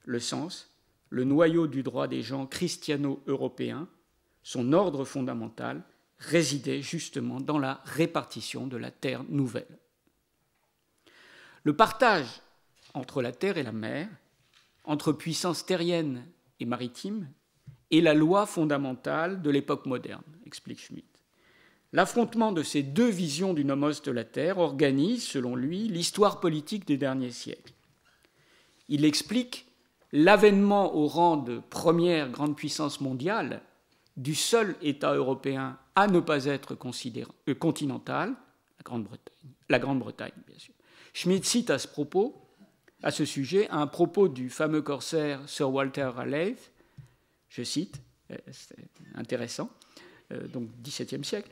le sens, le noyau du droit des gens christiano-européens, son ordre fondamental, résidait justement dans la répartition de la terre nouvelle. Le partage entre la terre et la mer, entre puissances terriennes et maritimes, est la loi fondamentale de l'époque moderne, explique Schmitt. L'affrontement de ces deux visions du nomos de la terre organise, selon lui, l'histoire politique des derniers siècles. il explique l'avènement au rang de première grande puissance mondiale du seul État européen à ne pas être continental, la Grande-Bretagne, bien sûr. Schmitt cite à ce sujet, un propos du fameux corsaire Sir Walter Raleigh, je cite, c'est intéressant, donc XVIIe siècle,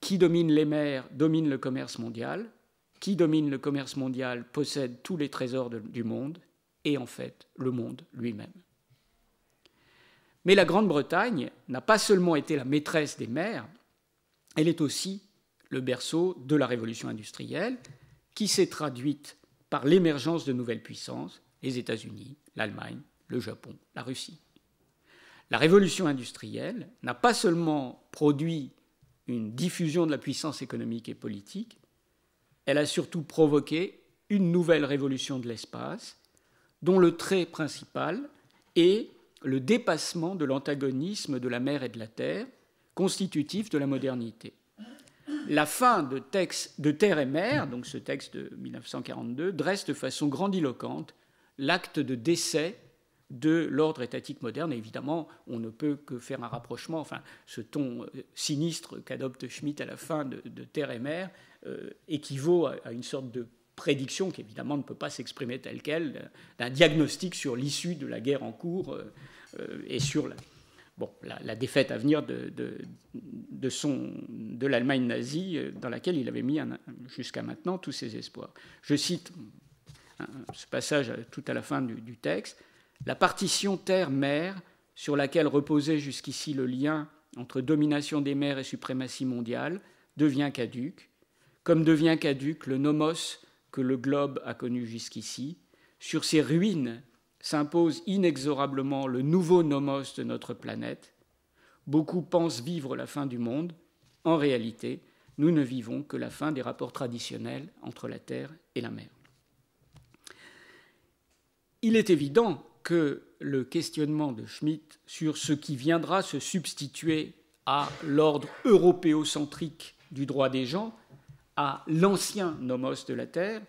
qui domine les mers, domine le commerce mondial, qui domine le commerce mondial possède tous les trésors du monde, et en fait le monde lui-même. Mais la Grande-Bretagne n'a pas seulement été la maîtresse des mers, elle est aussi le berceau de la révolution industrielle, qui s'est traduite par l'émergence de nouvelles puissances, les États-Unis, l'Allemagne, le Japon, la Russie. La révolution industrielle n'a pas seulement produit une diffusion de la puissance économique et politique, elle a surtout provoqué une nouvelle révolution de l'espace, dont le trait principal est le dépassement de l'antagonisme de la mer et de la terre, constitutif de la modernité. La fin de Terre et mer, donc ce texte de 1942, dresse de façon grandiloquente l'acte de décès de l'ordre étatique moderne. Et évidemment, on ne peut que faire un rapprochement, enfin, ce ton sinistre qu'adopte Schmitt à la fin de Terre et mer équivaut à une sorte de prédiction qui évidemment ne peut pas s'exprimer telle qu'elle, d'un diagnostic sur l'issue de la guerre en cours et sur la défaite à venir de l'Allemagne nazie dans laquelle il avait mis jusqu'à maintenant tous ses espoirs. Je cite ce passage tout à la fin du texte. « La partition terre-mer, sur laquelle reposait jusqu'ici le lien entre domination des mers et suprématie mondiale, devient caduque, comme devient caduque le nomos que le globe a connu jusqu'ici. Sur ces ruines s'impose inexorablement le nouveau nomos de notre planète. Beaucoup pensent vivre la fin du monde. En réalité, nous ne vivons que la fin des rapports traditionnels entre la terre et la mer. » Il est évident que le questionnement de Schmitt sur ce qui viendra se substituer à l'ordre européocentrique du droit des gens, à l'ancien nomos de la terre,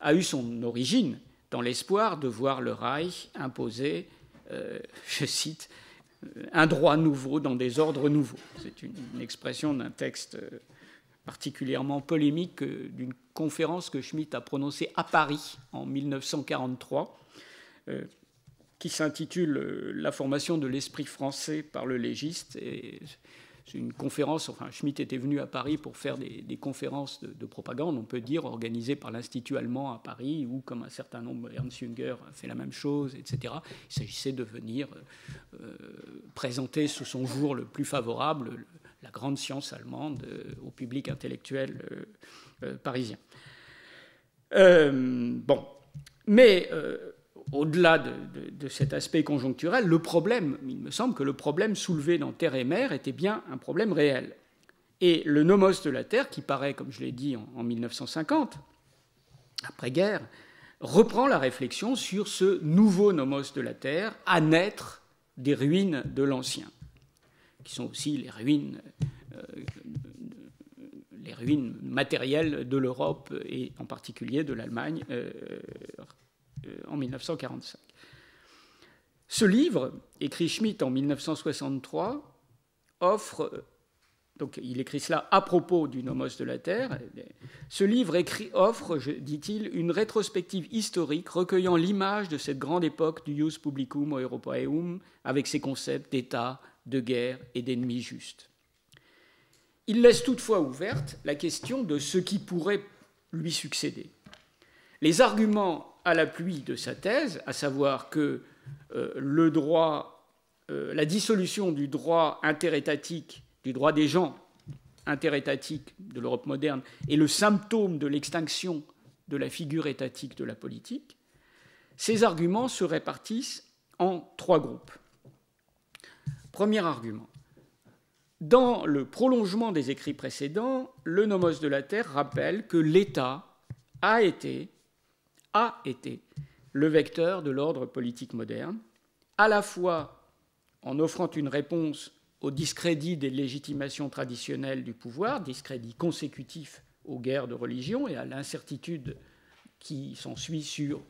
a eu son origine dans l'espoir de voir le Reich imposer, je cite, un droit nouveau dans des ordres nouveaux. C'est une expression d'un texte particulièrement polémique d'une conférence que Schmitt a prononcée à Paris en 1943, qui s'intitule « La formation de l'esprit français par le légiste ». Et c'est une conférence, enfin Schmitt était venu à Paris pour faire des conférences de propagande, on peut dire, organisées par l'Institut allemand à Paris, ou comme un certain nombre, Ernst Jünger a fait la même chose, etc. Il s'agissait de venir présenter sous son jour le plus favorable la grande science allemande au public intellectuel parisien. Mais au-delà de cet aspect conjoncturel, le problème, il me semble que le problème soulevé dans Terre et mer était bien un problème réel. Et le nomos de la Terre, qui paraît, comme je l'ai dit, en 1950, après-guerre, reprend la réflexion sur ce nouveau nomos de la Terre à naître des ruines de l'ancien, qui sont aussi les ruines matérielles de l'Europe et en particulier de l'Allemagne en 1945. Ce livre, écrit Schmitt en 1963, offre, donc il écrit cela à propos du nomos de la Terre, ce livre offre, dit-il, une rétrospective historique recueillant l'image de cette grande époque du Jus Publicum Europaeum avec ses concepts d'État, de guerre et d'ennemis justes. Il laisse toutefois ouverte la question de ce qui pourrait lui succéder. Les arguments à l'appui de sa thèse, à savoir que le droit, la dissolution du droit interétatique, du droit des gens interétatique de l'Europe moderne, est le symptôme de l'extinction de la figure étatique de la politique, ces arguments se répartissent en trois groupes. Premier argument. Dans le prolongement des écrits précédents, le nomos de la Terre rappelle que l'État a été le vecteur de l'ordre politique moderne, à la fois en offrant une réponse au discrédit des légitimations traditionnelles du pouvoir, discrédit consécutif aux guerres de religion et à l'incertitude qui s'ensuit sur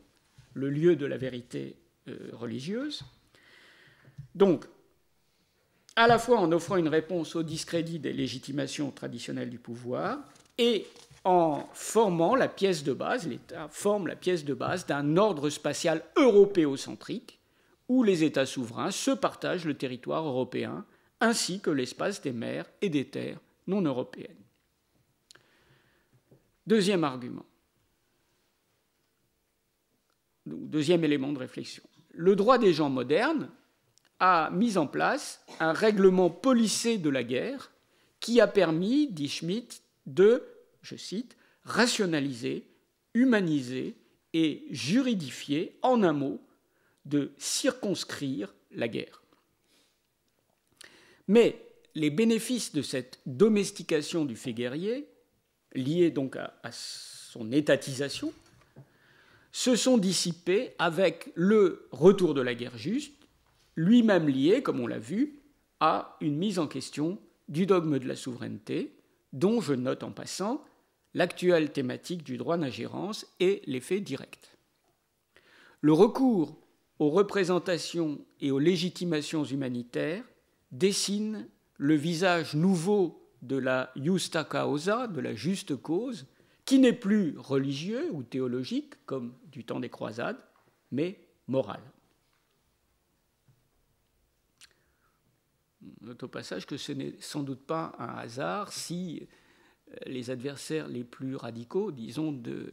le lieu de la vérité religieuse. Donc, à la fois en offrant une réponse au discrédit des légitimations traditionnelles du pouvoir et en formant la pièce de base, l'État forme la pièce de base d'un ordre spatial européocentrique où les États souverains se partagent le territoire européen ainsi que l'espace des mers et des terres non européennes. Deuxième argument, deuxième élément de réflexion. Le droit des gens modernes a mis en place un règlement policé de la guerre qui a permis, dit Schmitt, de, je cite, rationaliser, humaniser et juridifier, en un mot, de circonscrire la guerre. Mais les bénéfices de cette domestication du fait guerrier, liés donc à son étatisation, se sont dissipés avec le retour de la guerre juste, lui-même lié, comme on l'a vu, à une mise en question du dogme de la souveraineté, dont je note en passant l'actuelle thématique du droit d'ingérence et l'effet direct. Le recours aux représentations et aux légitimations humanitaires dessine le visage nouveau de la justa causa, de la juste cause, qui n'est plus religieux ou théologique, comme du temps des croisades, mais moral. Note au passage que ce n'est sans doute pas un hasard si les adversaires les plus radicaux, disons, de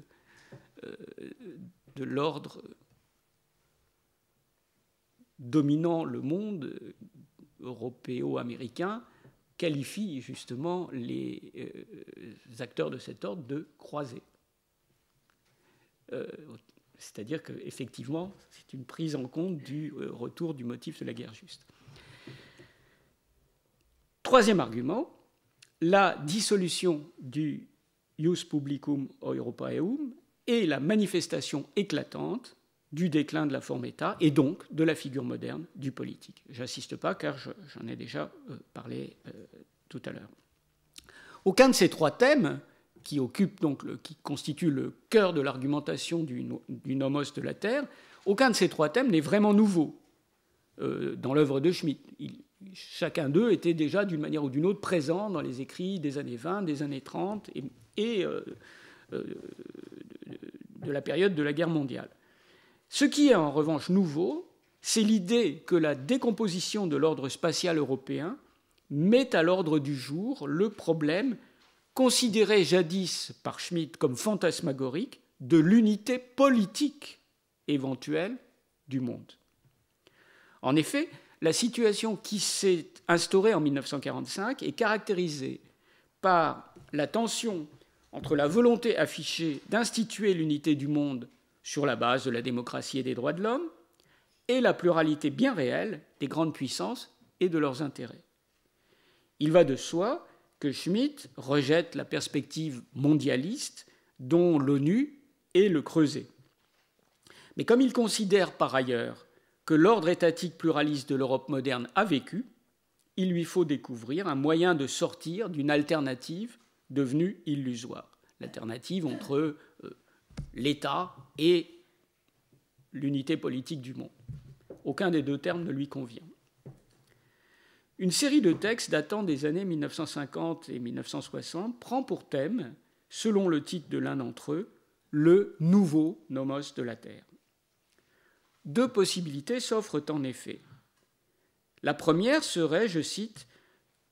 l'ordre dominant le monde européo-américain, qualifient justement les acteurs de cet ordre de croisés. C'est-à-dire qu'effectivement, c'est une prise en compte du retour du motif de la guerre juste. Troisième argument, la dissolution du Ius Publicum Europaeum est la manifestation éclatante du déclin de la forme État et donc de la figure moderne du politique. Je n'insiste pas car j'en ai déjà parlé tout à l'heure. Aucun de ces trois thèmes, qui constituent le cœur de l'argumentation du nomos de la Terre, aucun de ces trois thèmes n'est vraiment nouveau dans l'œuvre de Schmitt. Chacun d'eux était déjà d'une manière ou d'une autre présent dans les écrits des années 20, des années 30 et de la période de la guerre mondiale. Ce qui est en revanche nouveau, c'est l'idée que la décomposition de l'ordre spatial européen met à l'ordre du jour le problème considéré jadis par Schmitt comme fantasmagorique de l'unité politique éventuelle du monde. En effet, la situation qui s'est instaurée en 1945 est caractérisée par la tension entre la volonté affichée d'instituer l'unité du monde sur la base de la démocratie et des droits de l'homme, et la pluralité bien réelle des grandes puissances et de leurs intérêts. Il va de soi que Schmitt rejette la perspective mondialiste dont l'ONU est le creuset. Mais comme il considère par ailleurs que l'ordre étatique pluraliste de l'Europe moderne a vécu, il lui faut découvrir un moyen de sortir d'une alternative devenue illusoire. L'alternative entre l'État et l'unité politique du monde. Aucun des deux termes ne lui convient. Une série de textes datant des années 1950 et 1960 prend pour thème, selon le titre de l'un d'entre eux, le nouveau nomos de la Terre. Deux possibilités s'offrent en effet. La première serait, je cite,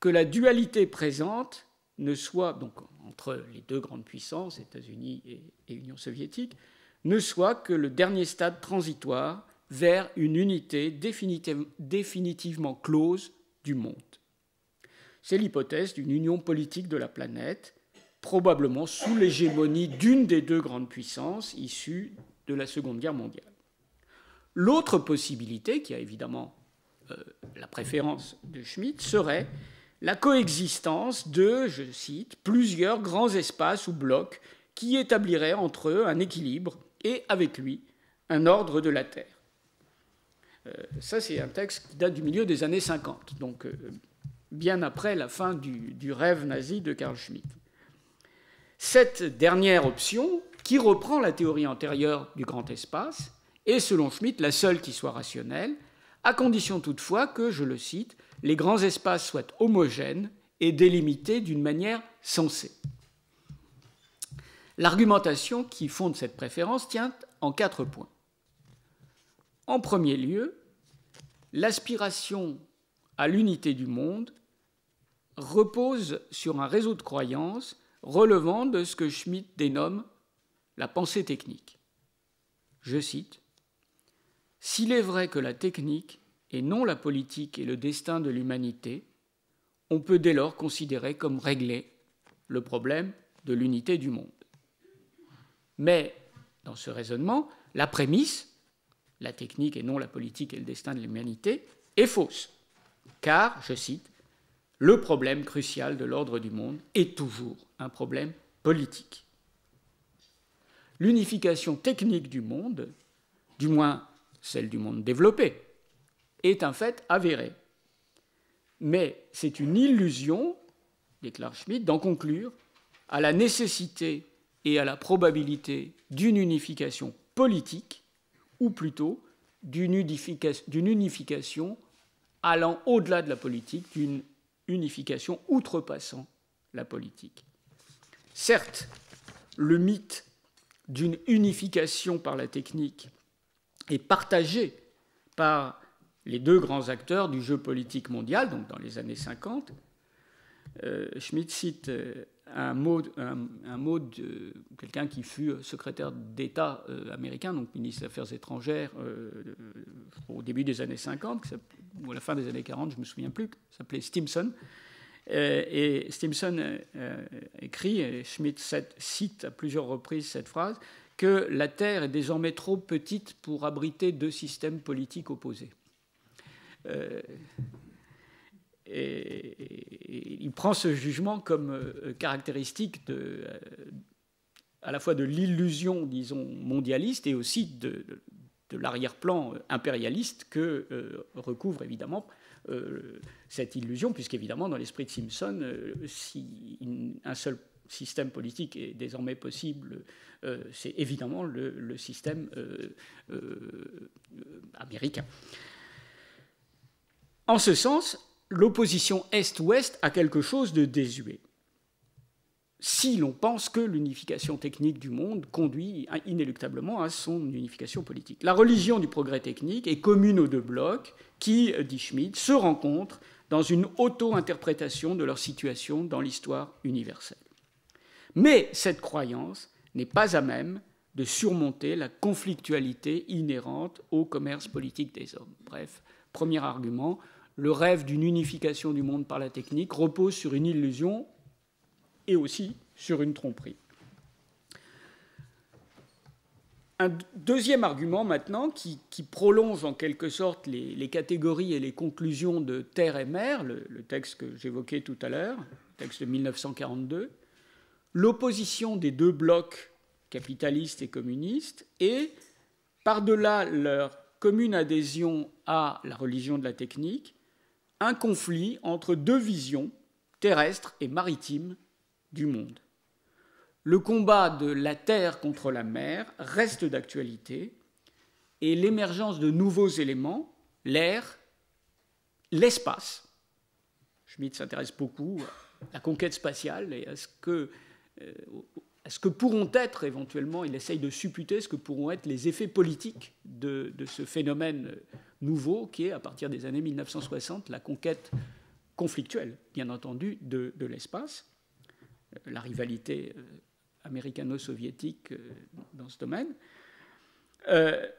que la dualité présente ne soit, donc entre les deux grandes puissances, États-Unis et Union soviétique, ne soit que le dernier stade transitoire vers une unité définitivement close du monde. C'est l'hypothèse d'une union politique de la planète, probablement sous l'hégémonie d'une des deux grandes puissances issues de la Seconde Guerre mondiale. L'autre possibilité, qui a évidemment la préférence de Schmitt, serait la coexistence de, je cite, plusieurs grands espaces ou blocs qui établiraient entre eux un équilibre et, avec lui, un ordre de la Terre. Ça, c'est un texte qui date du milieu des années 50, donc bien après la fin du rêve nazi de Carl Schmitt. Cette dernière option, qui reprend la théorie antérieure du grand espace, est, selon Schmitt, la seule qui soit rationnelle, à condition toutefois que, je le cite, les grands espaces soient homogènes et délimités d'une manière sensée. L'argumentation qui fonde cette préférence tient en 4 points. En premier lieu, l'aspiration à l'unité du monde repose sur un réseau de croyances relevant de ce que Schmitt dénomme la pensée technique. Je cite, « S'il est vrai que la technique, et non la politique, est le destin de l'humanité, on peut dès lors considérer comme réglé le problème de l'unité du monde. » Mais, dans ce raisonnement, la prémisse, la technique et non la politique est le destin de l'humanité, est fausse. Car, je cite, « le problème crucial de l'ordre du monde est toujours un problème politique. » L'unification technique du monde, du moins celle du monde développé, est un fait avéré. Mais c'est une illusion, déclare Schmitt, d'en conclure à la nécessité et à la probabilité d'une unification politique, ou plutôt d'une unification allant au-delà de la politique, d'une unification outrepassant la politique. Certes, le mythe d'une unification par la technique est partagé par les 2 grands acteurs du jeu politique mondial, donc dans les années 50. Schmitt cite un mot de quelqu'un qui fut secrétaire d'État américain, donc ministre des Affaires étrangères au début des années 50, ou à la fin des années 40, je ne me souviens plus, s'appelait Stimson. Et Stimson écrit, et Schmitt cite à plusieurs reprises cette phrase, que la Terre est désormais trop petite pour abriter 2 systèmes politiques opposés. Et il prend ce jugement comme caractéristique à la fois de l'illusion, disons, mondialiste et aussi de l'arrière-plan impérialiste que recouvre évidemment cette illusion, puisqu'évidemment, dans l'esprit de Simpson, si un seul système politique est désormais possible, c'est évidemment le système américain. En ce sens, l'opposition Est-Ouest a quelque chose de désuet. Si l'on pense que l'unification technique du monde conduit inéluctablement à son unification politique. La religion du progrès technique est commune aux 2 blocs qui, dit Schmitt, se rencontrent dans une auto-interprétation de leur situation dans l'histoire universelle. Mais cette croyance n'est pas à même de surmonter la conflictualité inhérente au commerce politique des hommes. Bref, premier argument, le rêve d'une unification du monde par la technique repose sur une illusion et aussi sur une tromperie. Un deuxième argument maintenant qui prolonge en quelque sorte les catégories et les conclusions de Terre et Mer, le texte que j'évoquais tout à l'heure, le texte de 1942, l'opposition des 2 blocs capitalistes et communistes et, par-delà leur commune adhésion à la religion de la technique, un conflit entre 2 visions terrestres et maritimes du monde. Le combat de la terre contre la mer reste d'actualité et l'émergence de nouveaux éléments, l'air, l'espace. Schmitt s'intéresse beaucoup à la conquête spatiale et à ce que pourront être éventuellement, il essaye de supputer ce que pourront être les effets politiques de ce phénomène nouveau qui est, à partir des années 1960, la conquête conflictuelle, bien entendu, de l'espace, la rivalité américano-soviétique dans ce domaine.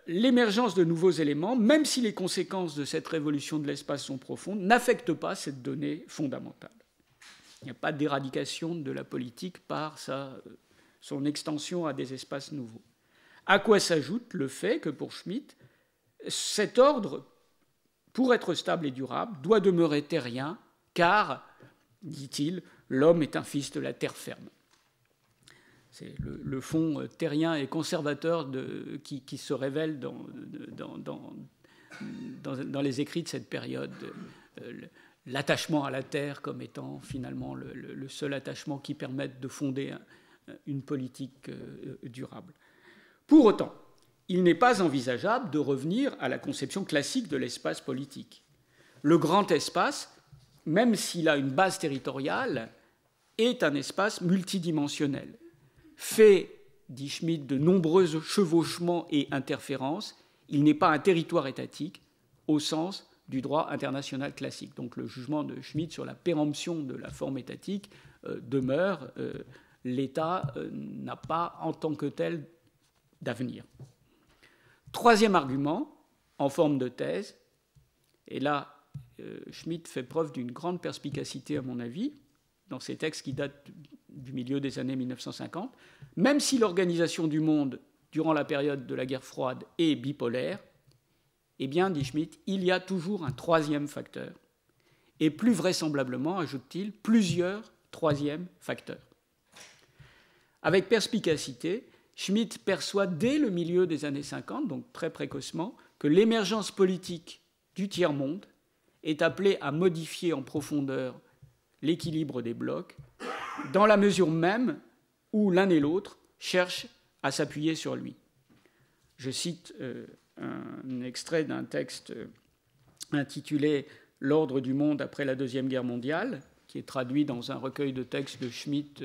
L'émergence de nouveaux éléments, même si les conséquences de cette révolution de l'espace sont profondes, n'affectent pas cette donnée fondamentale. Il n'y a pas d'éradication de la politique par son extension à des espaces nouveaux. À quoi s'ajoute le fait que, pour Schmitt, cet ordre, pour être stable et durable, doit demeurer terrien, car, dit-il, l'homme est un fils de la terre ferme. C'est le fond terrien et conservateur qui se révèle dans les écrits de cette période. L'attachement à la terre comme étant finalement le seul attachement qui permette de fonder une politique durable. Pour autant, il n'est pas envisageable de revenir à la conception classique de l'espace politique. Le grand espace, même s'il a une base territoriale, est un espace multidimensionnel, fait, dit Schmitt, de nombreux chevauchements et interférences. Il n'est pas un territoire étatique au sens du droit international classique. Donc le jugement de Schmitt sur la péremption de la forme étatique demeure. L'État n'a pas en tant que tel d'avenir. Troisième argument, en forme de thèse, et là, Schmitt fait preuve d'une grande perspicacité, à mon avis, dans ses textes qui datent du milieu des années 1950, même si l'organisation du monde durant la période de la guerre froide est bipolaire, eh bien, dit Schmitt, il y a toujours un troisième facteur, et plus vraisemblablement, ajoute-t-il, plusieurs troisièmes facteurs. Avec perspicacité, Schmitt perçoit dès le milieu des années 50, donc très précocement, que l'émergence politique du tiers-monde est appelée à modifier en profondeur l'équilibre des blocs, dans la mesure même où l'un et l'autre cherchent à s'appuyer sur lui. Je cite un extrait d'un texte intitulé « L'ordre du monde après la Deuxième Guerre mondiale », qui est traduit dans un recueil de textes de Schmitt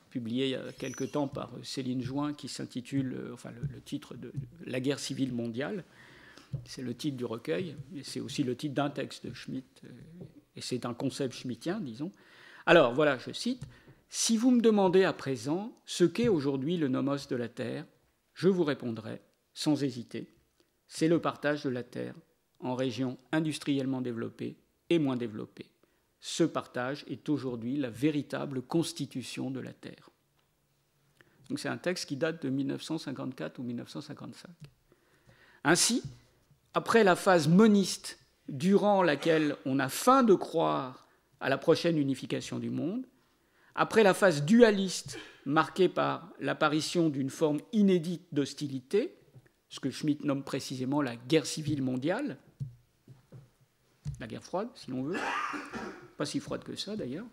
publié il y a quelque temps par Céline Join, qui s'intitule, le titre de « La guerre civile mondiale ». C'est le titre du recueil, et c'est aussi le titre d'un texte de Schmitt, et c'est un concept schmittien, disons. Alors, voilà, je cite, « Si vous me demandez à présent ce qu'est aujourd'hui le nomos de la Terre, je vous répondrai, sans hésiter, c'est le partage de la Terre en régions industriellement développées et moins développées. Ce partage est aujourd'hui la véritable constitution de la Terre. » Donc c'est un texte qui date de 1954 ou 1955. Ainsi, après la phase moniste durant laquelle on a faim de croire à la prochaine unification du monde, après la phase dualiste marquée par l'apparition d'une forme inédite d'hostilité, ce que Schmitt nomme précisément la guerre civile mondiale, la guerre froide, si l'on veut, pas si froide que ça d'ailleurs,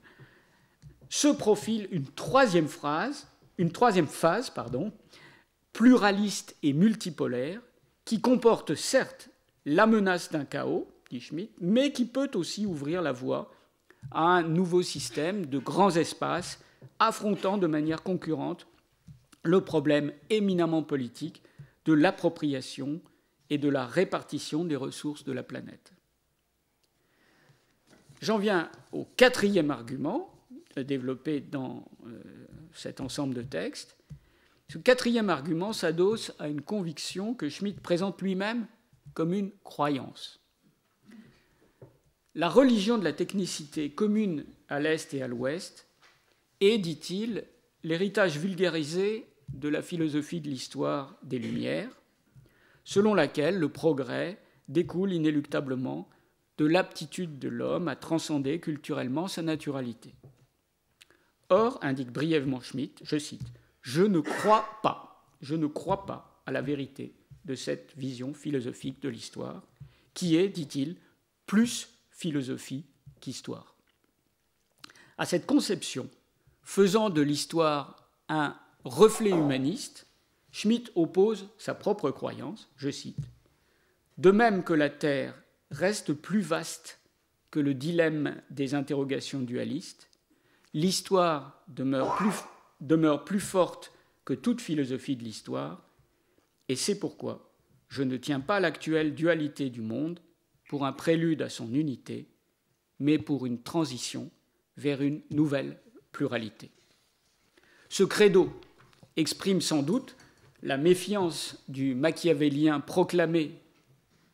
se profile une troisième phase, pluraliste et multipolaire, qui comporte certes la menace d'un chaos, dit Schmitt, mais qui peut aussi ouvrir la voie à un nouveau système de grands espaces affrontant de manière concurrente le problème éminemment politique de l'appropriation et de la répartition des ressources de la planète. J'en viens au quatrième argument développé dans cet ensemble de textes. Ce quatrième argument s'adosse à une conviction que Schmitt présente lui-même comme une croyance. La religion de la technicité commune à l'Est et à l'Ouest est, dit-il, l'héritage vulgarisé de la philosophie de l'histoire des Lumières, selon laquelle le progrès découle inéluctablement de l'aptitude de l'homme à transcender culturellement sa naturalité. Or, indique brièvement Schmitt, je cite, « je ne crois pas à la vérité de cette vision philosophique de l'histoire, qui est, dit-il, plus philosophie qu'histoire. » À cette conception, faisant de l'histoire un reflet humaniste, Schmitt oppose sa propre croyance, je cite, « de même que la Terre reste plus vaste que le dilemme des interrogations dualistes, l'histoire demeure plus forte que toute philosophie de l'histoire, et c'est pourquoi je ne tiens pas l'actuelle dualité du monde pour un prélude à son unité, mais pour une transition vers une nouvelle pluralité. » Ce credo exprime sans doute la méfiance du machiavélien proclamé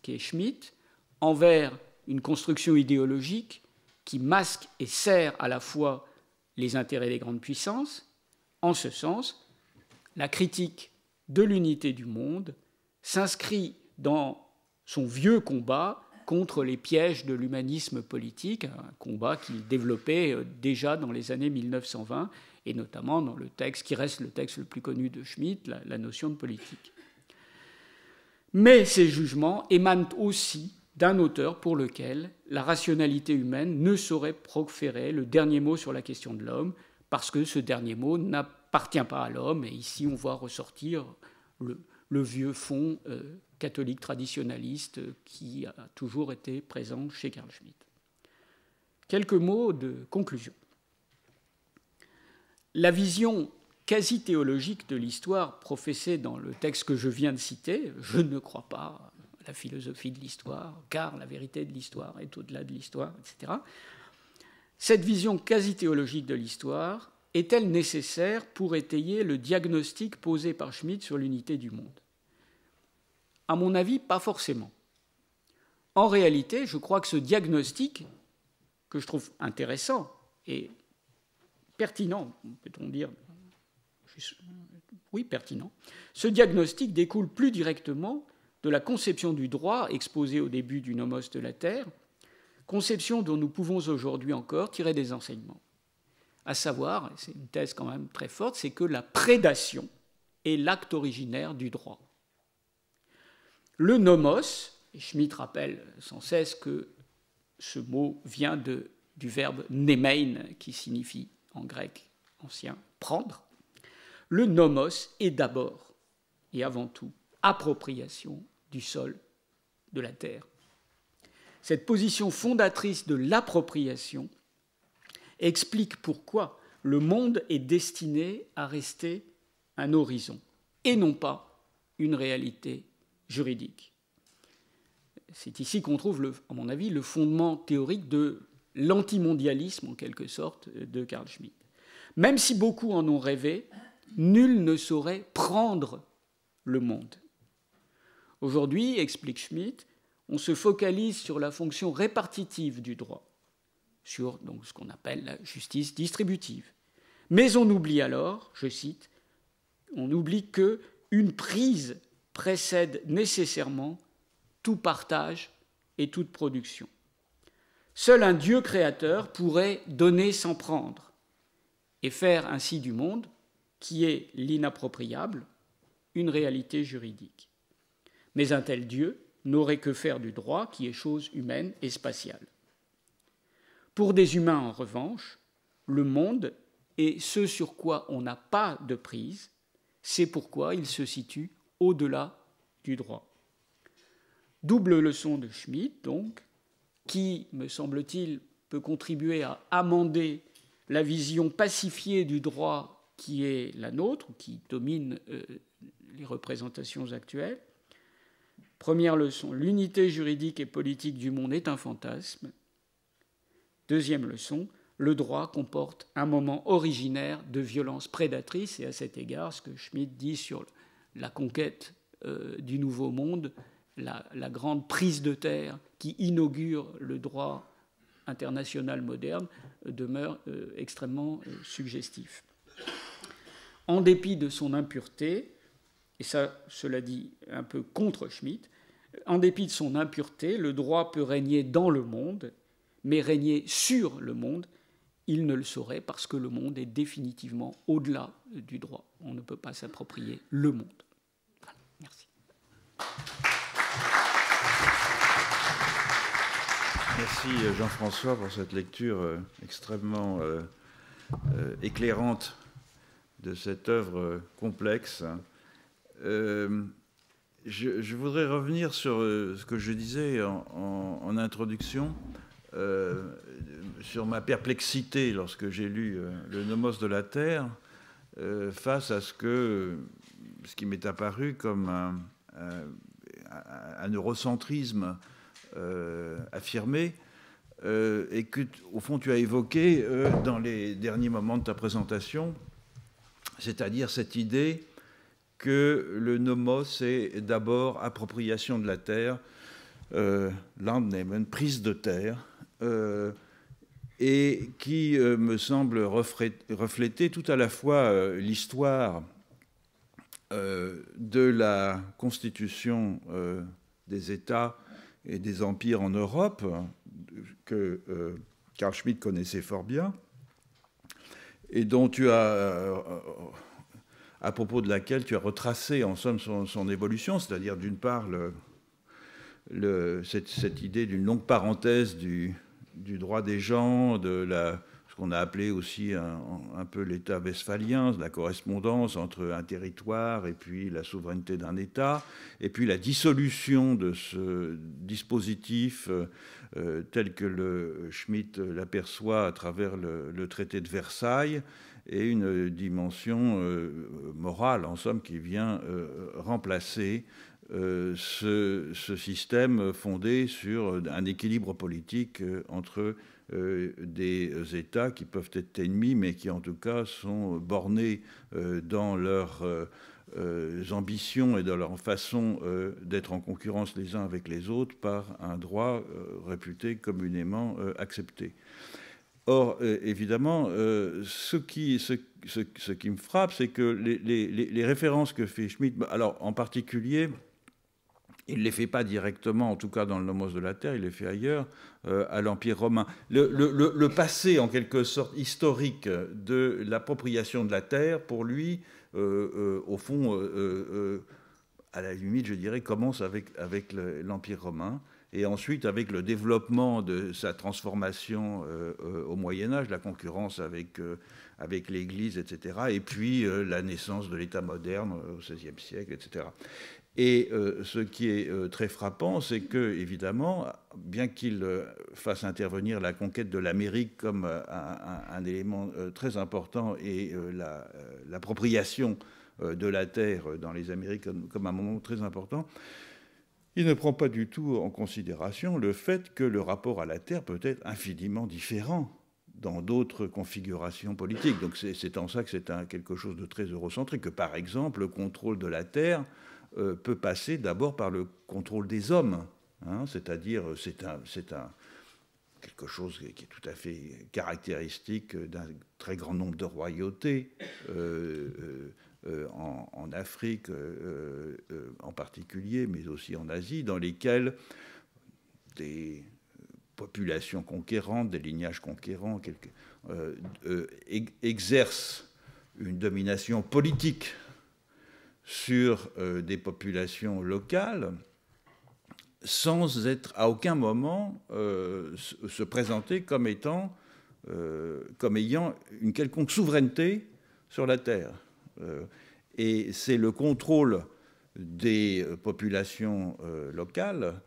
qu'est Schmitt envers une construction idéologique qui masque et sert à la fois les intérêts des grandes puissances. En ce sens, la critique de l'unité du monde s'inscrit dans son vieux combat contre les pièges de l'humanisme politique, un combat qu'il développait déjà dans les années 1920, et notamment dans le texte qui reste le texte le plus connu de Schmitt, la notion de politique. Mais ces jugements émanent aussi d'un auteur pour lequel la rationalité humaine ne saurait proférer le dernier mot sur la question de l'homme, parce que ce dernier mot n'appartient pas à l'homme, et ici on voit ressortir le vieux fond catholique traditionnaliste qui a toujours été présent chez Carl Schmitt. Quelques mots de conclusion. La vision quasi-théologique de l'histoire professée dans le texte que je viens de citer, je ne crois pas à la philosophie de l'histoire, car la vérité de l'histoire est au-delà de l'histoire, etc. Cette vision quasi-théologique de l'histoire est-elle nécessaire pour étayer le diagnostic posé par Schmitt sur l'unité du monde? À mon avis, pas forcément. En réalité, je crois que ce diagnostic, que je trouve intéressant et pertinent, peut-on dire, oui, pertinent, ce diagnostic découle plus directement de la conception du droit exposée au début du Nomos de la Terre, conception dont nous pouvons aujourd'hui encore tirer des enseignements. À savoir, c'est une thèse quand même très forte, c'est que la prédation est l'acte originaire du droit. Le nomos, et Schmitt rappelle sans cesse que ce mot vient du verbe nemein, qui signifie en grec ancien prendre. Le nomos est d'abord et avant tout appropriation du sol, de la terre. Cette position fondatrice de l'appropriation explique pourquoi le monde est destiné à rester un horizon et non pas une réalité juridique. C'est ici qu'on trouve, à mon avis, le fondement théorique de l'antimondialisme, en quelque sorte, de Carl Schmitt. Même si beaucoup en ont rêvé, nul ne saurait prendre le monde. Aujourd'hui, explique Schmitt, on se focalise sur la fonction répartitive du droit, sur donc, ce qu'on appelle la justice distributive. Mais on oublie alors, je cite, on oublie qu'une prise précède nécessairement tout partage et toute production. Seul un Dieu créateur pourrait donner sans prendre et faire ainsi du monde, qui est l'inappropriable, une réalité juridique. Mais un tel Dieu n'aurait que faire du droit, qui est chose humaine et spatiale. Pour des humains, en revanche, le monde est ce sur quoi on n'a pas de prise, c'est pourquoi il se situe au-delà du droit. Double leçon de Schmitt, donc, qui, me semble-t-il, peut contribuer à amender la vision pacifiée du droit qui est la nôtre, qui domine les représentations actuelles. Première leçon, l'unité juridique et politique du monde est un fantasme. Deuxième leçon, le droit comporte un moment originaire de violence prédatrice, et à cet égard, ce que Schmitt dit sur la conquête du Nouveau Monde, la grande prise de terre qui inaugure le droit international moderne, demeure extrêmement suggestif. En dépit de son impureté, et ça, cela dit un peu contre Schmitt, en dépit de son impureté, le droit peut régner dans le monde, mais régner sur le monde, il ne le saurait parce que le monde est définitivement au-delà du droit. On ne peut pas s'approprier le monde. Voilà, merci. Merci Jean-François pour cette lecture extrêmement éclairante de cette œuvre complexe. Je voudrais revenir sur ce que je disais en introduction, sur ma perplexité lorsque j'ai lu le Nomos de la Terre, face à ce qui m'est apparu comme un eurocentrisme affirmé, et que, au fond, tu as évoqué dans les derniers moments de ta présentation, c'est-à-dire cette idée que le nomos est d'abord appropriation de la terre, Landnehmen, prise de terre, et qui me semble refléter tout à la fois l'histoire de la constitution des États et des empires en Europe, que Carl Schmitt connaissait fort bien, et dont tu as, à propos de laquelle tu as retracé en somme son évolution, c'est-à-dire d'une part cette idée d'une longue parenthèse du droit des gens, de ce qu'on a appelé aussi un peu l'État westphalien, la correspondance entre un territoire et puis la souveraineté d'un État, et puis la dissolution de ce dispositif tel que le Schmitt l'aperçoit à travers le traité de Versailles, et une dimension morale, en somme, qui vient remplacer ce système fondé sur un équilibre politique entre des États qui peuvent être ennemis, mais qui en tout cas sont bornés dans leurs ambitions et dans leur façon d'être en concurrence les uns avec les autres par un droit réputé communément accepté. Or, évidemment, ce qui me frappe, c'est que les références que fait Schmitt, alors en particulier, il ne les fait pas directement, en tout cas dans le Nomos de la Terre, il les fait ailleurs, à l'Empire romain. Le passé, en quelque sorte, historique de l'appropriation de la terre, pour lui, au fond, à la limite, je dirais, commence avec l'Empire romain, et ensuite avec le développement de sa transformation au Moyen-Âge, la concurrence avec l'Église, etc., et puis la naissance de l'État moderne au XVIe siècle, etc. Et ce qui est très frappant, c'est que, évidemment, bien qu'il fasse intervenir la conquête de l'Amérique comme un élément très important et l'appropriation de la terre dans les Amériques comme un moment très important, il ne prend pas du tout en considération le fait que le rapport à la terre peut être infiniment différent dans d'autres configurations politiques. Donc c'est en ça que c'est quelque chose de très eurocentrique, que par exemple le contrôle de la terre peut passer d'abord par le contrôle des hommes, hein, c'est-à-dire c'est quelque chose qui est tout à fait caractéristique d'un très grand nombre de royautés en Afrique en particulier, mais aussi en Asie, dans lesquelles des populations conquérantes, des lignages conquérants exercent une domination politique sur des populations locales sans être à aucun moment se présenter comme ayant une quelconque souveraineté sur la terre. Et c'est le contrôle des populations locales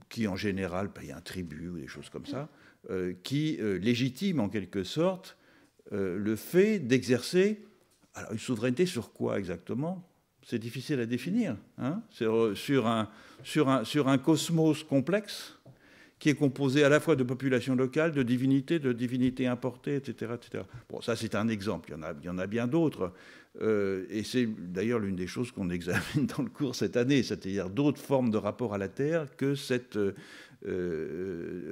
qui en général payent un tribut ou des choses comme ça, qui légitime en quelque sorte le fait d'exercer. Alors, une souveraineté sur quoi exactement? C'est difficile à définir. Hein, sur un cosmos complexe qui est composé à la fois de populations locales, de divinités importées, etc., etc. Bon, ça, c'est un exemple. Il y en a bien d'autres. Et c'est d'ailleurs l'une des choses qu'on examine dans le cours cette année, c'est-à-dire d'autres formes de rapport à la Terre que cette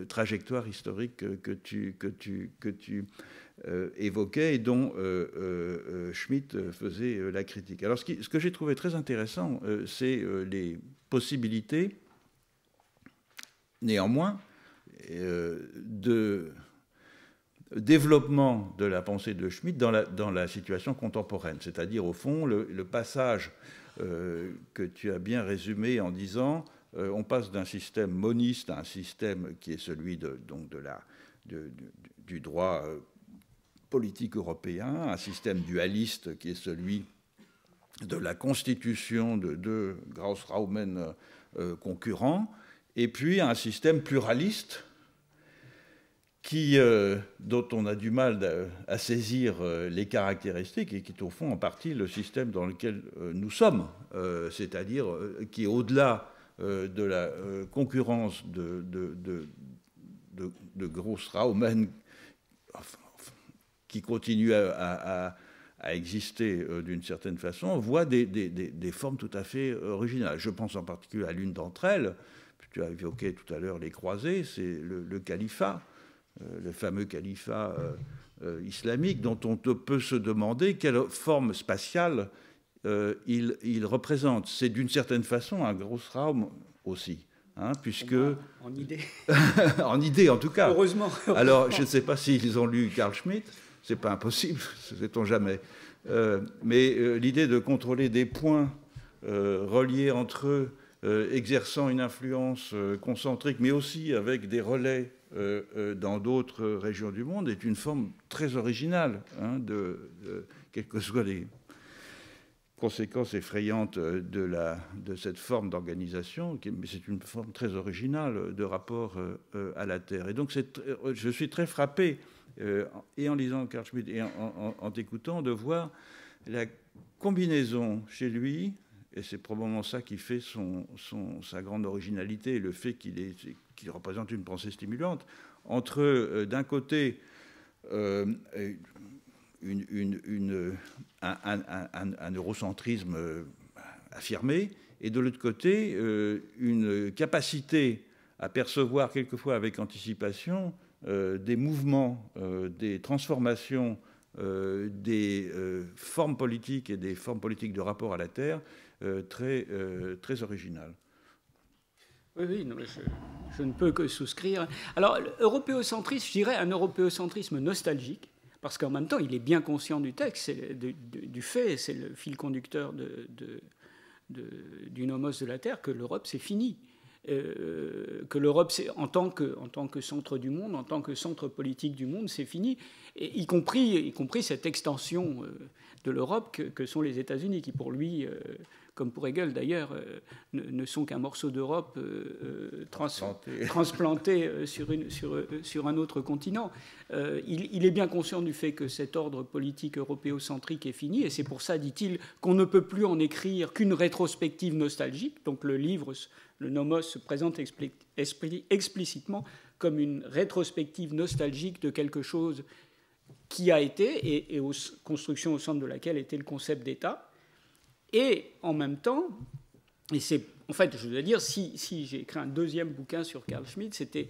trajectoire historique que tu évoquait et dont Schmitt faisait la critique. Alors, ce que j'ai trouvé très intéressant, c'est les possibilités, néanmoins, de développement de la pensée de Schmitt dans la situation contemporaine. C'est-à-dire, au fond, le passage que tu as bien résumé en disant on passe d'un système moniste à un système qui est celui du droit politique européen, un système dualiste qui est celui de la constitution de deux Großraumen concurrents, et puis un système pluraliste dont on a du mal à saisir les caractéristiques et qui est au fond en partie le système dans lequel nous sommes, c'est-à-dire qui est au-delà de la concurrence de Großraumen, qui continue à exister d'une certaine façon, voit des formes tout à fait originales. Je pense en particulier à l'une d'entre elles, tu as évoqué tout à l'heure les croisés, c'est le califat, le fameux califat islamique, dont on peut se demander quelle forme spatiale il représente. C'est d'une certaine façon un Großraum aussi. Hein, puisque en idée. En idée, en tout cas. Heureusement. Alors, je ne sais pas s'ils ont lu Carl Schmitt, c'est pas impossible, sait-on jamais. Mais l'idée de contrôler des points reliés entre eux exerçant une influence concentrique, mais aussi avec des relais dans d'autres régions du monde, est une forme très originale, hein, quelles que soient les conséquences effrayantes de cette forme d'organisation, mais c'est une forme très originale de rapport à la Terre. Et donc je suis très frappé, et en lisant Carl Schmitt et en t'écoutant, de voir la combinaison chez lui, et c'est probablement ça qui fait sa grande originalité, le fait qu'il représente une pensée stimulante, entre d'un côté un eurocentrisme affirmé, et de l'autre côté, une capacité à percevoir quelquefois avec anticipation des mouvements, des transformations, des formes politiques et des formes politiques de rapport à la Terre très originales. Oui, non, je ne peux que souscrire. Alors, l'européocentrisme, je dirais un européocentrisme nostalgique, parce qu'en même temps, il est bien conscient du texte, du fait, c'est le fil conducteur du nomos de la Terre, que l'Europe, c'est fini. Que l'Europe, en tant que centre du monde, en tant que centre politique du monde, c'est fini, et y compris cette extension de l'Europe que sont les États-Unis, qui pour lui, comme pour Hegel d'ailleurs, ne sont qu'un morceau d'Europe transplanté sur un autre continent. Il est bien conscient du fait que cet ordre politique européocentrique est fini, et c'est pour ça, dit-il, qu'on ne peut plus en écrire qu'une rétrospective nostalgique. Donc le livre, le nomos, se présente explicitement comme une rétrospective nostalgique de quelque chose qui a été, et aux constructions au centre de laquelle était le concept d'État. Et en même temps, et c'est, en fait, je dois dire, si j'ai écrit un deuxième bouquin sur Carl Schmitt, c'était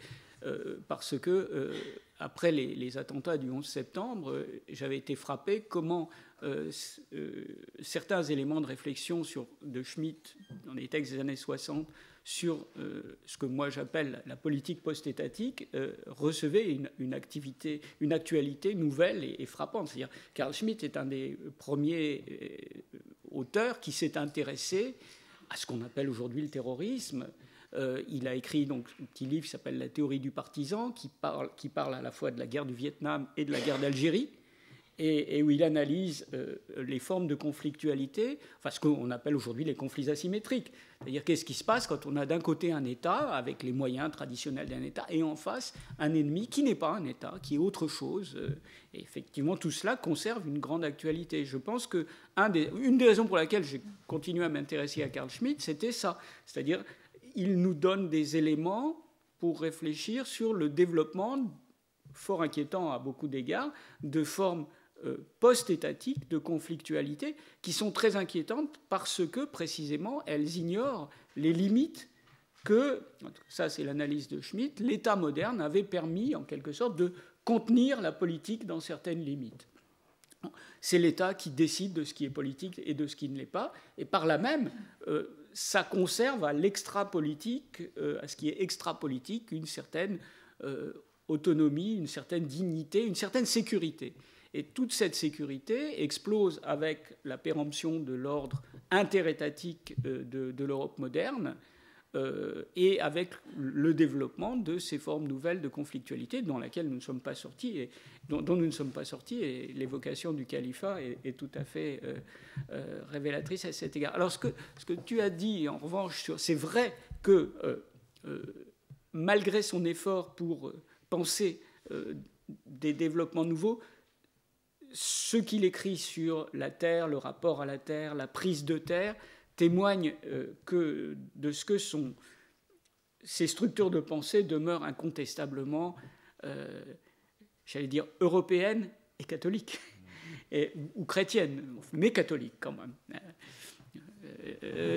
parce que, après les attentats du 11 septembre, j'avais été frappé comment certains éléments de réflexion de Schmitt dans les textes des années 60 sur ce que moi j'appelle la politique post-étatique recevaient une actualité nouvelle et frappante. C'est-à-dire, Carl Schmitt est un des premiers auteurs qui s'est intéressé à ce qu'on appelle aujourd'hui le terrorisme. Il a écrit donc un petit livre qui s'appelle La théorie du partisan, qui parle à la fois de la guerre du Vietnam et de la guerre d'Algérie, et où il analyse les formes de conflictualité, enfin ce qu'on appelle aujourd'hui les conflits asymétriques. C'est-à-dire qu'est-ce qui se passe quand on a d'un côté un État avec les moyens traditionnels d'un État et en face un ennemi qui n'est pas un État, qui est autre chose. Et effectivement, tout cela conserve une grande actualité. Je pense que une des raisons pour laquelle j'ai continué à m'intéresser à Carl Schmitt, c'était ça. C'est-à-dire il nous donne des éléments pour réfléchir sur le développement, fort inquiétant à beaucoup d'égards, de formes post-étatiques de conflictualité qui sont très inquiétantes parce que, précisément, elles ignorent les limites que, ça c'est l'analyse de Schmitt, l'État moderne avait permis, en quelque sorte, de contenir la politique dans certaines limites. C'est l'État qui décide de ce qui est politique et de ce qui ne l'est pas, et par là même, ça conserve à l'extra-politique, à ce qui est extra-politique, une certaine autonomie, une certaine dignité, une certaine sécurité. Et toute cette sécurité explose avec la péremption de l'ordre interétatique de l'Europe moderne et avec le développement de ces formes nouvelles de conflictualité dans laquelle nous ne sommes pas sortis et dont nous ne sommes pas sortis. Et l'évocation du califat est tout à fait révélatrice à cet égard. Alors ce que tu as dit, en revanche, c'est vrai que malgré son effort pour penser des développements nouveaux, ce qu'il écrit sur la Terre, le rapport à la Terre, la prise de terre, témoigne que de ce que sont ces structures de pensée demeurent incontestablement, j'allais dire, européennes et catholiques, ou chrétiennes, mais catholiques quand même.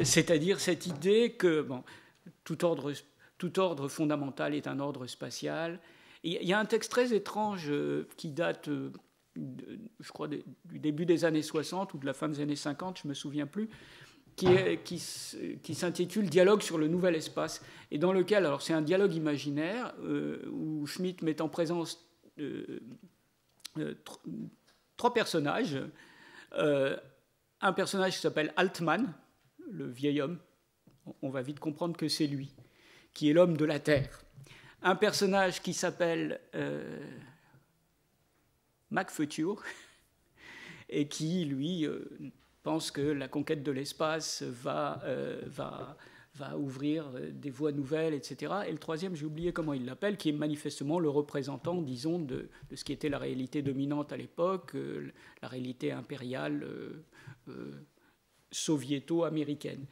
C'est-à-dire cette idée que tout ordre fondamental est un ordre spatial. Il y a un texte très étrange qui date... je crois du début des années 60 ou de la fin des années 50, je ne me souviens plus, qui s'intitule « Dialogue sur le nouvel espace », et dans lequel, alors c'est un dialogue imaginaire, où Schmitt met en présence trois personnages. Un personnage qui s'appelle Altman, le vieil homme, on va vite comprendre que c'est lui, qui est l'homme de la Terre. Un personnage qui s'appelle McFuture, et qui, lui, pense que la conquête de l'espace va ouvrir des voies nouvelles, etc. Et le troisième, j'ai oublié comment il l'appelle, qui est manifestement le représentant, disons, de ce qui était la réalité dominante à l'époque, la réalité impériale soviéto-américaine.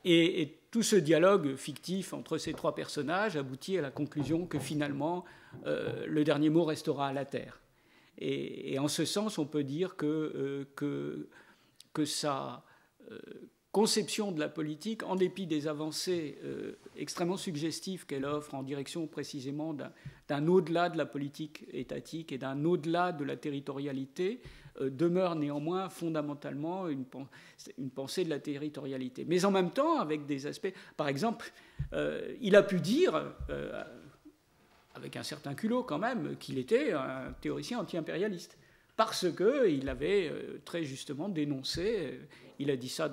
Et tout ce dialogue fictif entre ces trois personnages aboutit à la conclusion que finalement, le dernier mot restera à la Terre. Et en ce sens, on peut dire que sa conception de la politique, en dépit des avancées extrêmement suggestives qu'elle offre en direction précisément d'un au-delà de la politique étatique et d'un au-delà de la territorialité, demeure néanmoins fondamentalement une pensée de la territorialité. Mais en même temps, avec des aspects... Par exemple, il a pu dire, avec un certain culot quand même, qu'il était un théoricien anti-impérialiste. Parce qu'il avait très justement dénoncé, il a dit ça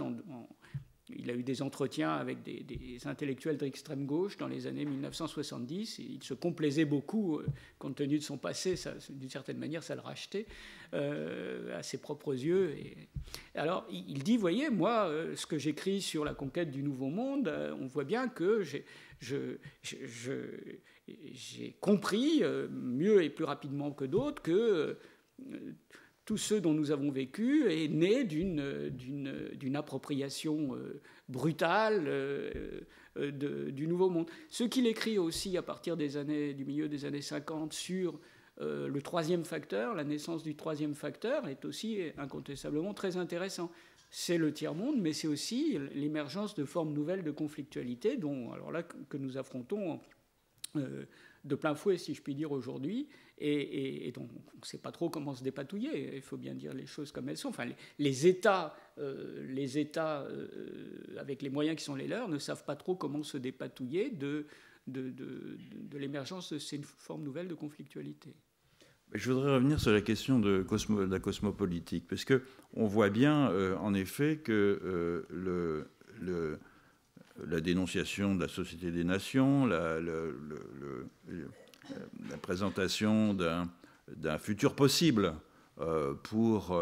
il a eu des entretiens avec des intellectuels d'extrême gauche dans les années 1970, et il se complaisait beaucoup, compte tenu de son passé, d'une certaine manière ça le rachetait à ses propres yeux. Et alors il dit, voyez, moi, ce que j'écris sur la conquête du Nouveau Monde, on voit bien que j'ai compris mieux et plus rapidement que d'autres que tout ce dont nous avons vécu est né d'une appropriation brutale du Nouveau Monde. Ce qu'il écrit aussi à partir du milieu des années 50 sur le troisième facteur, la naissance du troisième facteur, est aussi incontestablement très intéressant. C'est le tiers-monde, mais c'est aussi l'émergence de formes nouvelles de conflictualité, que nous affrontons de plein fouet, si je puis dire, aujourd'hui, et dont on ne sait pas trop comment se dépatouiller. Il faut bien dire les choses comme elles sont. Enfin, les États, avec les moyens qui sont les leurs, ne savent pas trop comment se dépatouiller de l'émergence de ces formes nouvelles de conflictualité. Je voudrais revenir sur la question de la cosmopolitique, parce qu'on voit bien, en effet, que la dénonciation de la Société des Nations, la présentation d'un futur possible pour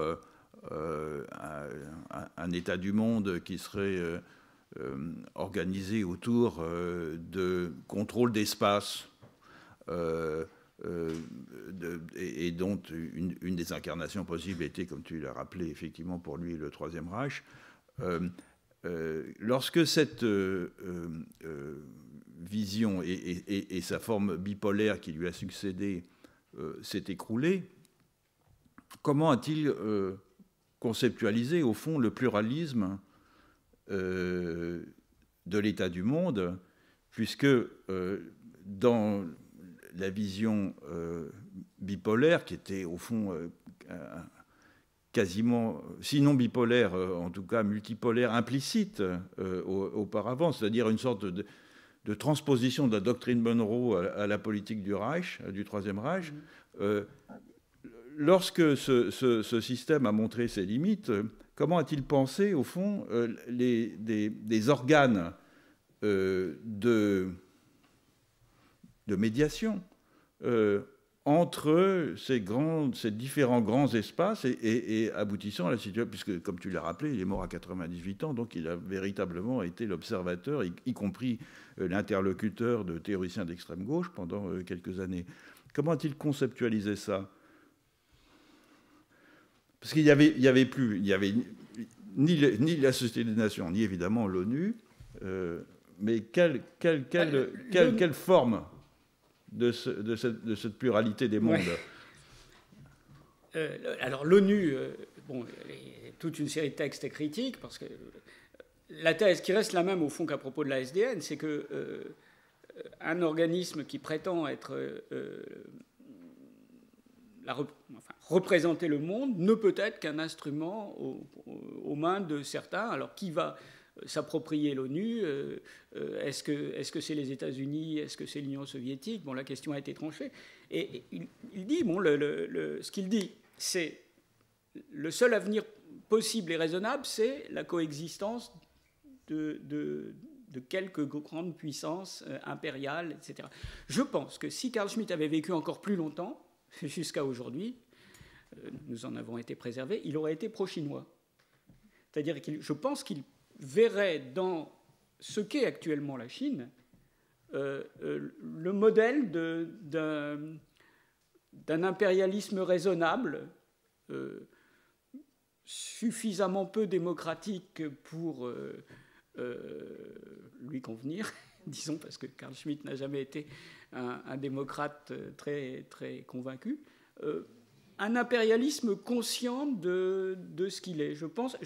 un état du monde qui serait organisé autour de contrôle d'espace et dont une des incarnations possibles était, comme tu l'as rappelé, effectivement pour lui, le Troisième Reich. Lorsque cette vision et sa forme bipolaire qui lui a succédé s'est écroulée, comment a-t-il conceptualisé, au fond, le pluralisme de l'état du monde, puisque dans la vision bipolaire, qui était, au fond, quasiment, sinon bipolaire, en tout cas multipolaire, implicite auparavant, c'est-à-dire une sorte de transposition de la doctrine Monroe à la politique du Reich, du Troisième Reich. Lorsque ce système a montré ses limites, comment a-t-il pensé, au fond, des organes de médiation entre ces différents grands espaces et aboutissant à la situation, puisque, comme tu l'as rappelé, il est mort à 98 ans, donc il a véritablement été l'observateur, y compris l'interlocuteur de théoriciens d'extrême gauche pendant quelques années. Comment a-t-il conceptualisé ça? Parce qu'il n'y avait plus, ni la Société des Nations, ni évidemment l'ONU, mais quelle forme de cette pluralité des mondes? Alors l'ONU, bon, toute une série de textes et critiques, parce que la thèse qui reste la même au fond qu'à propos de la SDN, c'est que un organisme qui prétend être représenter le monde ne peut être qu'un instrument aux mains de certains. Alors qui va s'approprier l'ONU? Est-ce que c'est les États-Unis? Est-ce que c'est l'Union soviétique? Bon, la question a été tranchée. Et il dit, bon, ce qu'il dit, c'est le seul avenir possible et raisonnable, c'est la coexistence quelques grandes puissances impériales, etc. Je pense que si Carl Schmitt avait vécu encore plus longtemps, jusqu'à aujourd'hui, nous en avons été préservés, il aurait été pro-chinois. C'est-à-dire que je pense qu'il verrait dans ce qu'est actuellement la Chine le modèle d'un impérialisme raisonnable, suffisamment peu démocratique pour lui convenir, disons, parce que Carl Schmitt n'a jamais été un démocrate très, très convaincu, un impérialisme conscient de ce qu'il est. Je pense,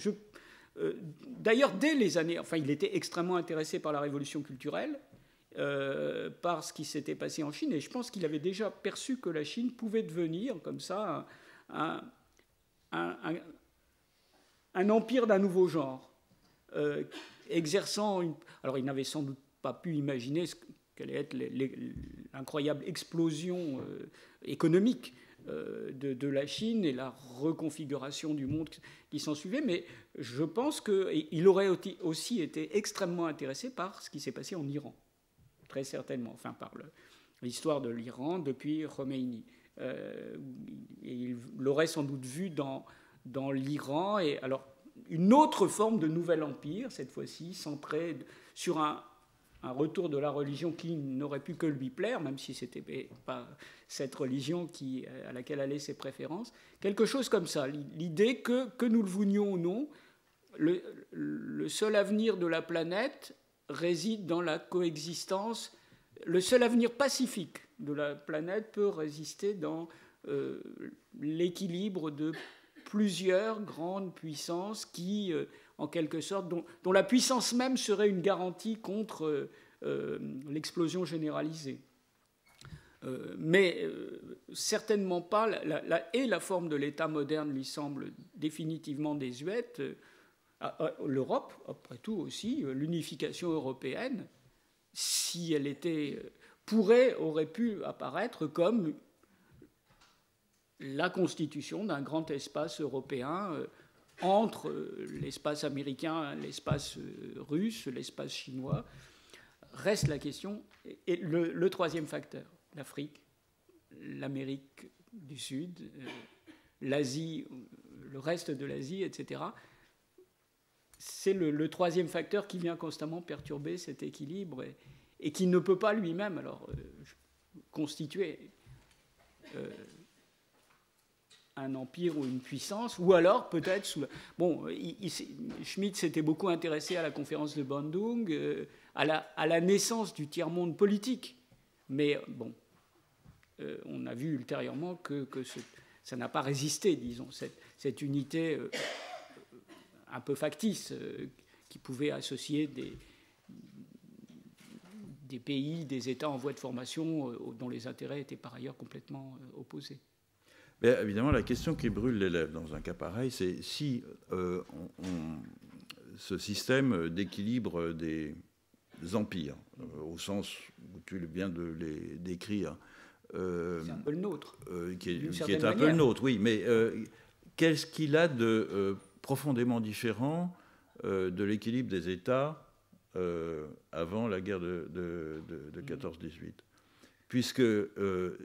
d'ailleurs, dès les années... Enfin, il était extrêmement intéressé par la révolution culturelle, par ce qui s'était passé en Chine, et je pense qu'il avait déjà perçu que la Chine pouvait devenir, comme ça, un empire d'un nouveau genre, exerçant... Alors, il n'avait sans doute pas pu imaginer quelle allait être l'incroyable explosion économique de la Chine et la reconfiguration du monde qui s'en suivait, mais je pense qu'il aurait aussi été extrêmement intéressé par ce qui s'est passé en Iran, très certainement, enfin par l'histoire de l'Iran depuis Khomeini. Il l'aurait sans doute vu dans l'Iran, et alors une autre forme de nouvel empire, cette fois-ci, centré sur un retour de la religion qui n'aurait pu que lui plaire, même si ce n'était pas cette religion à laquelle allaient ses préférences. Quelque chose comme ça. L'idée que nous le voulions ou non, le seul avenir de la planète réside dans la coexistence. Le seul avenir pacifique de la planète peut résister dans l'équilibre de plusieurs grandes puissances qui, en quelque sorte, dont la puissance même serait une garantie contre l'explosion généralisée. Mais certainement pas, la forme de l'État moderne lui semble définitivement désuète. L'Europe, après tout aussi, l'unification européenne, si elle aurait pu apparaître comme la constitution d'un grand espace européen entre l'espace américain, l'espace russe, l'espace chinois. Reste la question, et le troisième facteur, l'Afrique, l'Amérique du Sud, l'Asie, le reste de l'Asie, etc. C'est le troisième facteur qui vient constamment perturber cet équilibre et qui ne peut pas lui-même constituer un empire ou une puissance, ou alors peut-être Schmitt s'était beaucoup intéressé à la conférence de Bandung, à la naissance du tiers-monde politique, mais bon, on a vu ultérieurement que ça n'a pas résisté, disons, cette unité un peu factice qui pouvait associer des pays, des États en voie de formation dont les intérêts étaient par ailleurs complètement opposés. Mais évidemment, la question qui brûle les lèvres dans un cas pareil, c'est si ce système d'équilibre des empires, au sens où tu viens de les décrire, c'est un peu le nôtre. Qui est un peu le nôtre, oui, mais qu'est-ce qu'il a de profondément différent de l'équilibre des États avant la guerre de 14-18 ? Puisque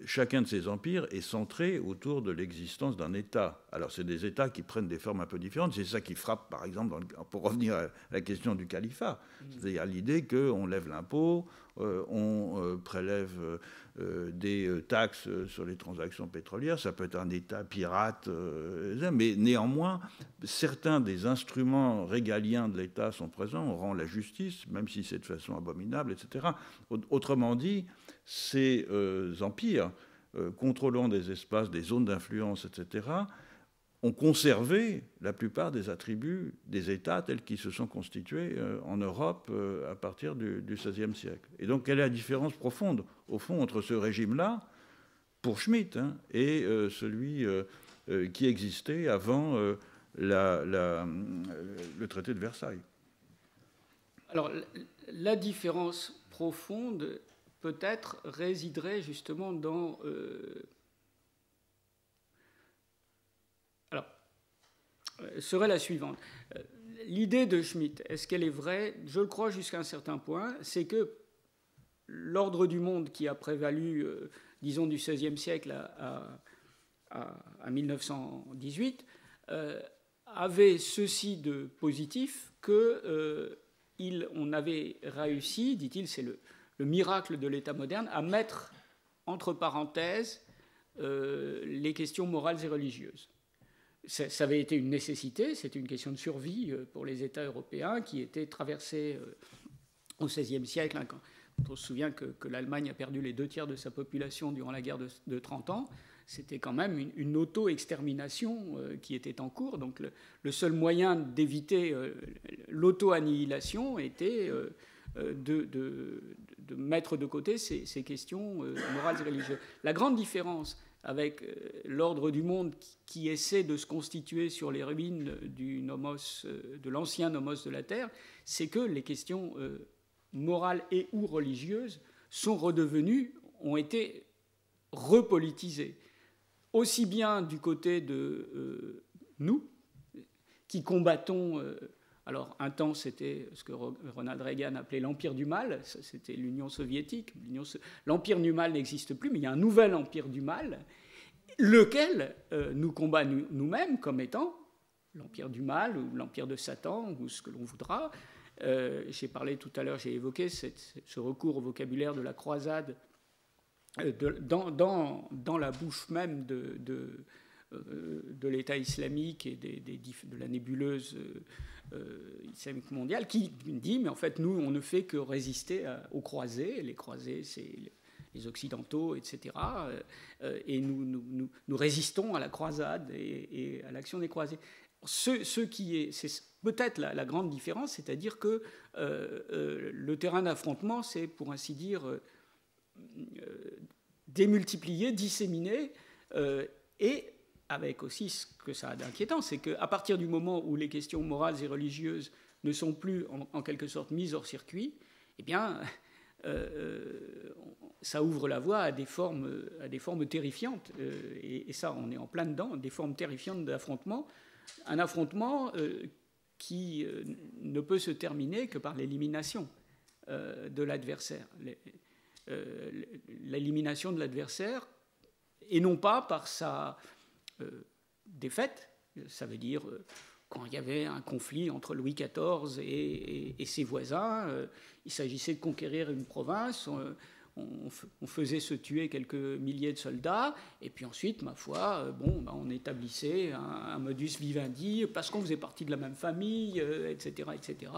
chacun de ces empires est centré autour de l'existence d'un État. Alors, c'est des États qui prennent des formes un peu différentes. C'est ça qui frappe, par exemple, pour revenir à la question du califat. C'est-à-dire l'idée qu'on lève l'impôt, on prélève des taxes sur les transactions pétrolières. Ça peut être un État pirate, mais néanmoins, certains des instruments régaliens de l'État sont présents. On rend la justice, même si c'est de façon abominable, etc. Autrement dit, ces empires, contrôlant des espaces, des zones d'influence, etc., ont conservé la plupart des attributs des États tels qu'ils se sont constitués en Europe à partir du XVIe siècle. Et donc, quelle est la différence profonde, au fond, entre ce régime-là, pour Schmitt, et celui qui existait avant le traité de Versailles? Alors, la différence profonde peut-être résiderait justement dans... Alors, serait la suivante. L'idée de Schmitt, est-ce qu'elle est vraie? Je le crois jusqu'à un certain point. C'est que l'ordre du monde qui a prévalu, disons, du XVIe siècle à 1918, avait ceci de positif qu'on avait réussi, dit-il, c'est le miracle de l'État moderne, à mettre entre parenthèses les questions morales et religieuses. Ça avait été une nécessité, c'était une question de survie pour les États européens qui étaient traversés au XVIe siècle. Quand on se souvient que l'Allemagne a perdu les 2/3 de sa population durant la guerre de 30 ans, c'était quand même une auto-extermination qui était en cours. Donc le seul moyen d'éviter l'auto-annihilation était de mettre de côté ces questions morales et religieuses. La grande différence avec l'ordre du monde qui essaie de se constituer sur les ruines de l'ancien nomos de la Terre, c'est que les questions morales et ou religieuses ont été repolitisées. Aussi bien du côté de nous, qui combattons... alors, un temps, c'était ce que Ronald Reagan appelait l'empire du mal, c'était l'Union soviétique. L'empire du mal n'existe plus, mais il y a un nouvel empire du mal, lequel nous combat nous-mêmes comme étant l'empire du mal, ou l'empire de Satan, ou ce que l'on voudra. J'ai parlé tout à l'heure, j'ai évoqué ce recours au vocabulaire de la croisade dans la bouche même de l'État islamique et de la nébuleuse islamique mondiale, qui dit, mais en fait, nous, on ne fait que résister aux croisés. Les croisés, c'est les Occidentaux, etc. Et nous résistons à la croisade et à l'action des croisés. C'est peut-être la grande différence, c'est-à-dire que le terrain d'affrontement, c'est, pour ainsi dire, démultiplié, disséminé, et avec aussi ce que ça a d'inquiétant, c'est qu'à partir du moment où les questions morales et religieuses ne sont plus en quelque sorte mises hors circuit, eh bien, ça ouvre la voie à des formes terrifiantes. Et ça, on est en plein dedans, des formes terrifiantes d'affrontement. Un affrontement qui ne peut se terminer que par l'élimination de l'adversaire. L'élimination de l'adversaire, et non pas par sa défaite. Ça veut dire quand il y avait un conflit entre Louis XIV et ses voisins, il s'agissait de conquérir une province, on faisait se tuer quelques milliers de soldats, et puis ensuite, ma foi, on établissait un modus vivendi, parce qu'on faisait partie de la même famille, etc., etc.,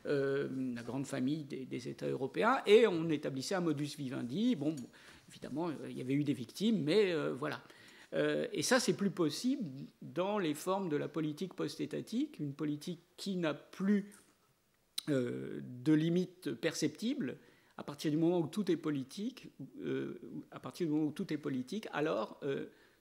la grande famille des États européens, et on établissait un modus vivendi. Bon, évidemment, il y avait eu des victimes, mais voilà. Et ça, c'est plus possible dans les formes de la politique post-étatique, une politique qui n'a plus de limites perceptibles. À partir du moment où tout est politique, alors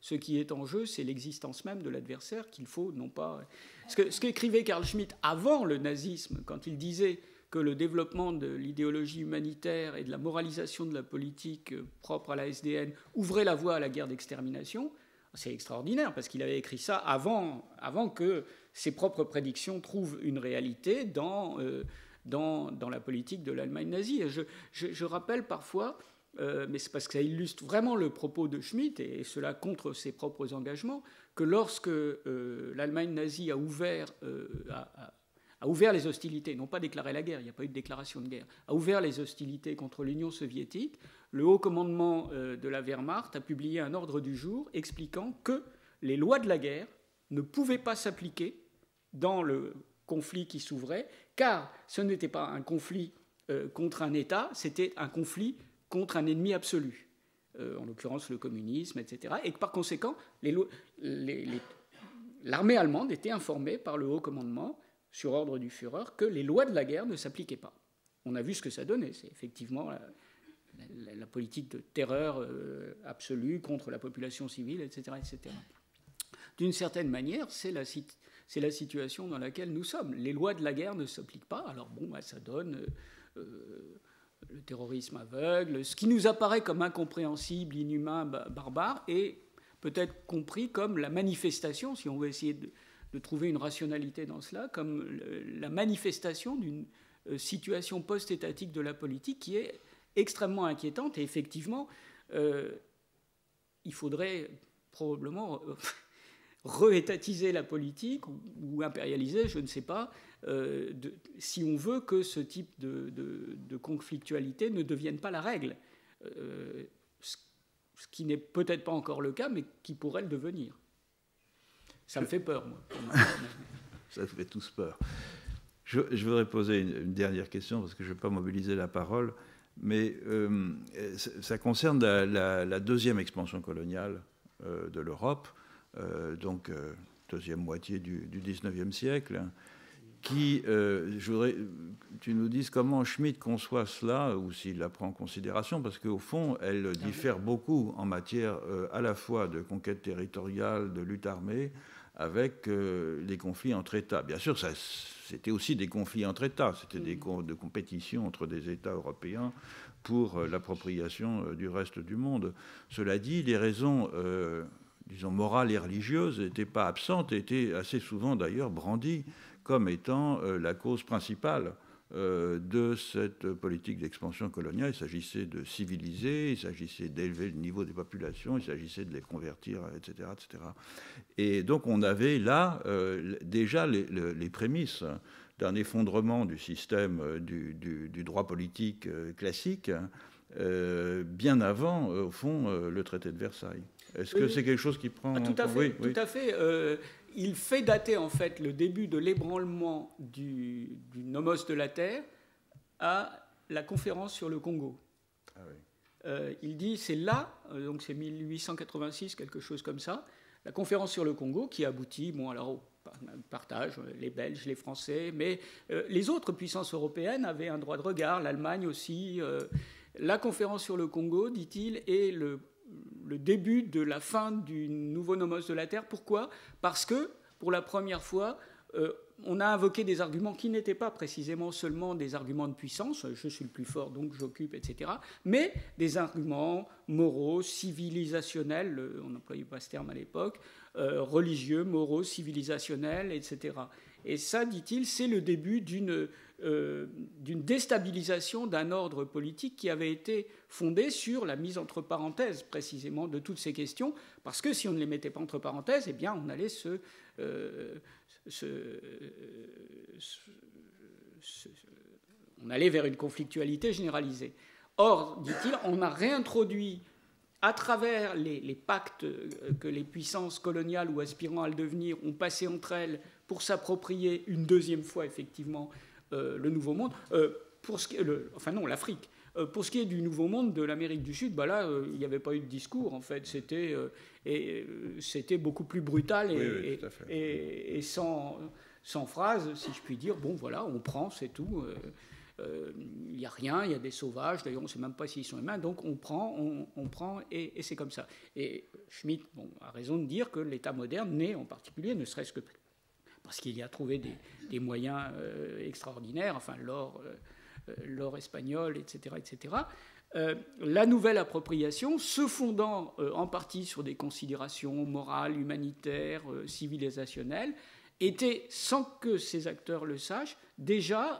ce qui est en jeu, c'est l'existence même de l'adversaire qu'il faut non pas... Ce qu'écrivait Carl Schmitt avant le nazisme, quand il disait que le développement de l'idéologie humanitaire et de la moralisation de la politique propre à la SDN ouvrait la voie à la guerre d'extermination, c'est extraordinaire, parce qu'il avait écrit ça avant que ses propres prédictions trouvent une réalité dans la politique de l'Allemagne nazie. Je rappelle parfois, mais c'est parce que ça illustre vraiment le propos de Schmitt, et cela contre ses propres engagements, que lorsque l'Allemagne nazie a ouvert les hostilités, non pas déclaré la guerre, il n'y a pas eu de déclaration de guerre, a ouvert les hostilités contre l'Union soviétique, le haut commandement de la Wehrmacht a publié un ordre du jour expliquant que les lois de la guerre ne pouvaient pas s'appliquer dans le conflit qui s'ouvrait, car ce n'était pas un conflit contre un État, c'était un conflit contre un ennemi absolu, en l'occurrence le communisme, etc. Et que par conséquent, l'armée allemande était informée par le haut commandement, sur ordre du Führer, que les lois de la guerre ne s'appliquaient pas. On a vu ce que ça donnait, c'est effectivement la politique de terreur absolue contre la population civile, etc. etc. D'une certaine manière, c'est la situation dans laquelle nous sommes. Les lois de la guerre ne s'appliquent pas, alors ça donne le terrorisme aveugle, ce qui nous apparaît comme incompréhensible, inhumain, barbare, et peut-être compris comme la manifestation, si on veut essayer de trouver une rationalité dans cela, comme la manifestation d'une situation post-étatique de la politique qui est extrêmement inquiétante. Et effectivement, il faudrait probablement re-étatiser la politique ou impérialiser, je ne sais pas, si on veut que ce type de conflictualité ne devienne pas la règle. Ce qui n'est peut-être pas encore le cas, mais qui pourrait le devenir. Ça me fait peur, moi. Ça nous fait tous peur. Je voudrais poser une dernière question, parce que je ne vais pas mobiliser la parole, mais ça concerne la deuxième expansion coloniale de l'Europe, donc deuxième moitié du XIXe siècle, qui, je voudrais que tu nous dises comment Schmitt conçoit cela, ou s'il la prend en considération, parce qu'au fond, elle diffère beaucoup en matière à la fois de conquête territoriale, de lutte armée, avec les conflits entre États. Bien sûr, c'était aussi des conflits entre États, c'était des de compétition entre des États européens pour l'appropriation du reste du monde. Cela dit, les raisons, disons, morales et religieuses n'étaient pas absentes, et étaient assez souvent d'ailleurs brandies comme étant la cause principale de cette politique d'expansion coloniale. Il s'agissait de civiliser, il s'agissait d'élever le niveau des populations, il s'agissait de les convertir, etc. etc. Et donc on avait là déjà les prémices d'un effondrement du système du droit politique classique, bien avant, au fond, le traité de Versailles. Est-ce que c'est quelque chose qui prend... Tout à fait, tout à fait. Il fait dater en fait le début de l'ébranlement du nomos de la terre à la conférence sur le Congo. Ah oui. Il dit c'est là, donc c'est 1886, quelque chose comme ça, la conférence sur le Congo qui aboutit, bon alors au partage, les Belges, les Français, mais les autres puissances européennes avaient un droit de regard, l'Allemagne aussi. La conférence sur le Congo, dit-il, est le début de la fin du nouveau nomos de la Terre. Pourquoi ? Parce que, pour la première fois, on a invoqué des arguments qui n'étaient pas précisément seulement des arguments de puissance, je suis le plus fort, donc j'occupe, etc., mais des arguments moraux, civilisationnels, on n'employait pas ce terme à l'époque, religieux, moraux, civilisationnels, etc. Et ça, dit-il, c'est le début d'une déstabilisation d'un ordre politique qui avait été fondé sur la mise entre parenthèses précisément de toutes ces questions, parce que si on ne les mettait pas entre parenthèses, eh bien on allait on allait vers une conflictualité généralisée. Or, dit-il, on a réintroduit à travers les pactes que les puissances coloniales ou aspirant à le devenir ont passé entre elles pour s'approprier une deuxième fois effectivement le Nouveau Monde, l'Afrique. Pour ce qui est du Nouveau Monde, de l'Amérique du Sud, là, il n'y avait pas eu de discours, en fait. C'était beaucoup plus brutal et sans phrase, si je puis dire. Bon, voilà, on prend, c'est tout. Il n'y a rien, il y a des sauvages. D'ailleurs, on ne sait même pas s'ils sont humains. Donc, on prend et c'est comme ça. Et Schmitt a raison de dire que l'État moderne naît en particulier, ne serait-ce que parce qu'il y a trouvé des moyens extraordinaires, enfin l'or espagnol, etc. etc. La nouvelle appropriation, se fondant en partie sur des considérations morales, humanitaires, civilisationnelles, était, sans que ces acteurs le sachent, déjà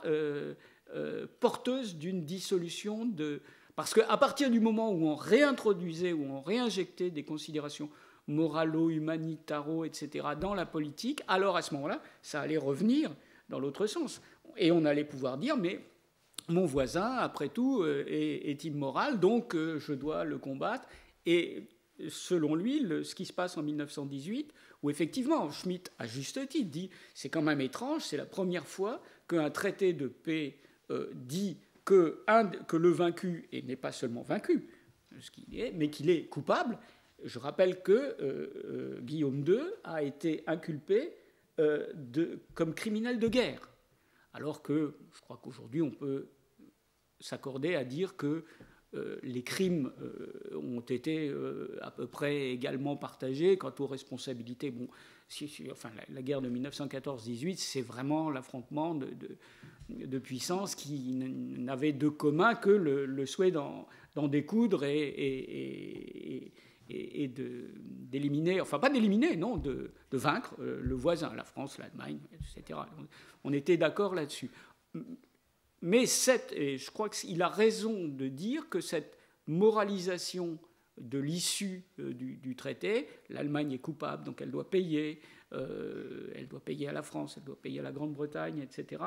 porteuse d'une dissolution de... Parce qu'à partir du moment où on réintroduisait, où on réinjectait des considérations moralo, humanitaro, etc., dans la politique, alors à ce moment-là, ça allait revenir dans l'autre sens. Et on allait pouvoir dire, mais mon voisin, après tout, est immoral, donc je dois le combattre. Et selon lui, ce qui se passe en 1918, où effectivement, Schmitt, à juste titre, dit, c'est quand même étrange, c'est la première fois qu'un traité de paix dit que le vaincu, et n'est pas seulement vaincu, ce qu'il est, mais qu'il est coupable. Je rappelle que Guillaume II a été inculpé comme criminel de guerre, alors que je crois qu'aujourd'hui on peut s'accorder à dire que les crimes ont été à peu près également partagés. Quant aux responsabilités, la guerre de 1914-18, c'est vraiment l'affrontement de puissances qui n'avaient de commun que le souhait d'en découdre et d'éliminer, enfin pas d'éliminer, non, de vaincre le voisin, la France, l'Allemagne, etc. On était d'accord là-dessus. Mais et je crois qu'il a raison de dire que cette moralisation de l'issue du traité, l'Allemagne est coupable, donc elle doit payer à la France, elle doit payer à la Grande-Bretagne, etc.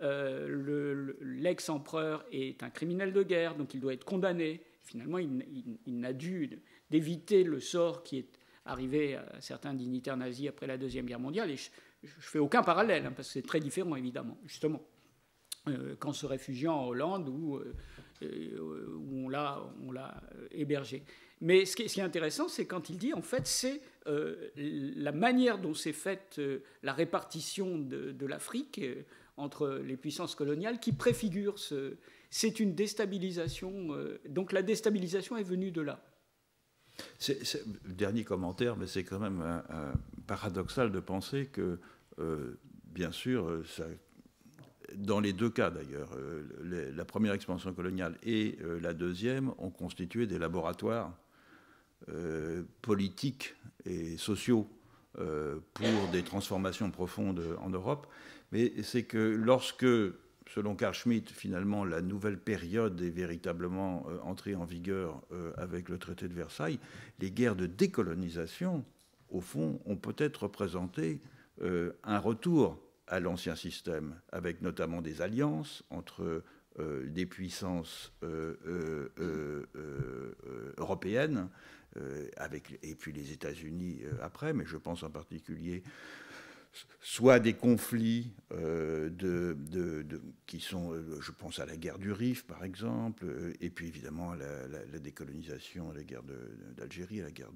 L'ex-empereur est un criminel de guerre, donc il doit être condamné. Finalement, il n'a dû d'éviter le sort qui est arrivé à certains dignitaires nazis après la Deuxième Guerre mondiale. Et je ne fais aucun parallèle, hein, parce que c'est très différent, évidemment, justement. Qu'en se réfugiant en Hollande où on l'a hébergé. Mais ce qui est intéressant, c'est quand il dit, en fait, c'est la manière dont s'est faite la répartition de l'Afrique entre les puissances coloniales qui préfigure c'est une déstabilisation. Donc la déstabilisation est venue de là. Dernier commentaire, mais c'est quand même paradoxal de penser que, bien sûr, dans les deux cas d'ailleurs, la première expansion coloniale et la deuxième ont constitué des laboratoires politiques et sociaux pour des transformations profondes en Europe. Mais c'est que lorsque, selon Carl Schmitt, finalement, la nouvelle période est véritablement entrée en vigueur avec le traité de Versailles, les guerres de décolonisation, au fond, ont peut-être représenté un retour à l'ancien système, avec notamment des alliances entre des puissances européennes, et puis les États-Unis après, mais je pense en particulier soit des conflits qui sont, je pense à la guerre du Rif par exemple, et puis évidemment la décolonisation, la guerre d'Algérie, la guerre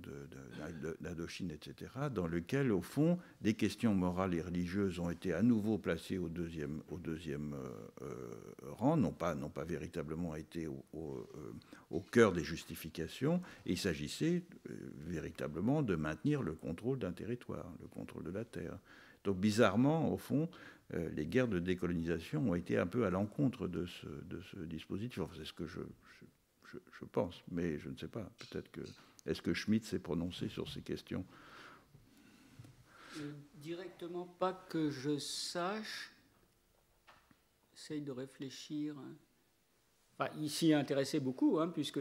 d'Indochine, etc., dans lequel, au fond, des questions morales et religieuses ont été à nouveau placées au deuxième rang, n'ont pas véritablement été au cœur des justifications, et il s'agissait véritablement de maintenir le contrôle d'un territoire, le contrôle de la terre. Donc bizarrement, au fond, les guerres de décolonisation ont été un peu à l'encontre de ce dispositif. Enfin, c'est ce que je pense, mais je ne sais pas. Peut-être que... Est-ce que Schmitt s'est prononcé sur ces questions ? Directement, pas que je sache. J'essaye de réfléchir. Enfin, il s'y est intéressé beaucoup, hein, puisque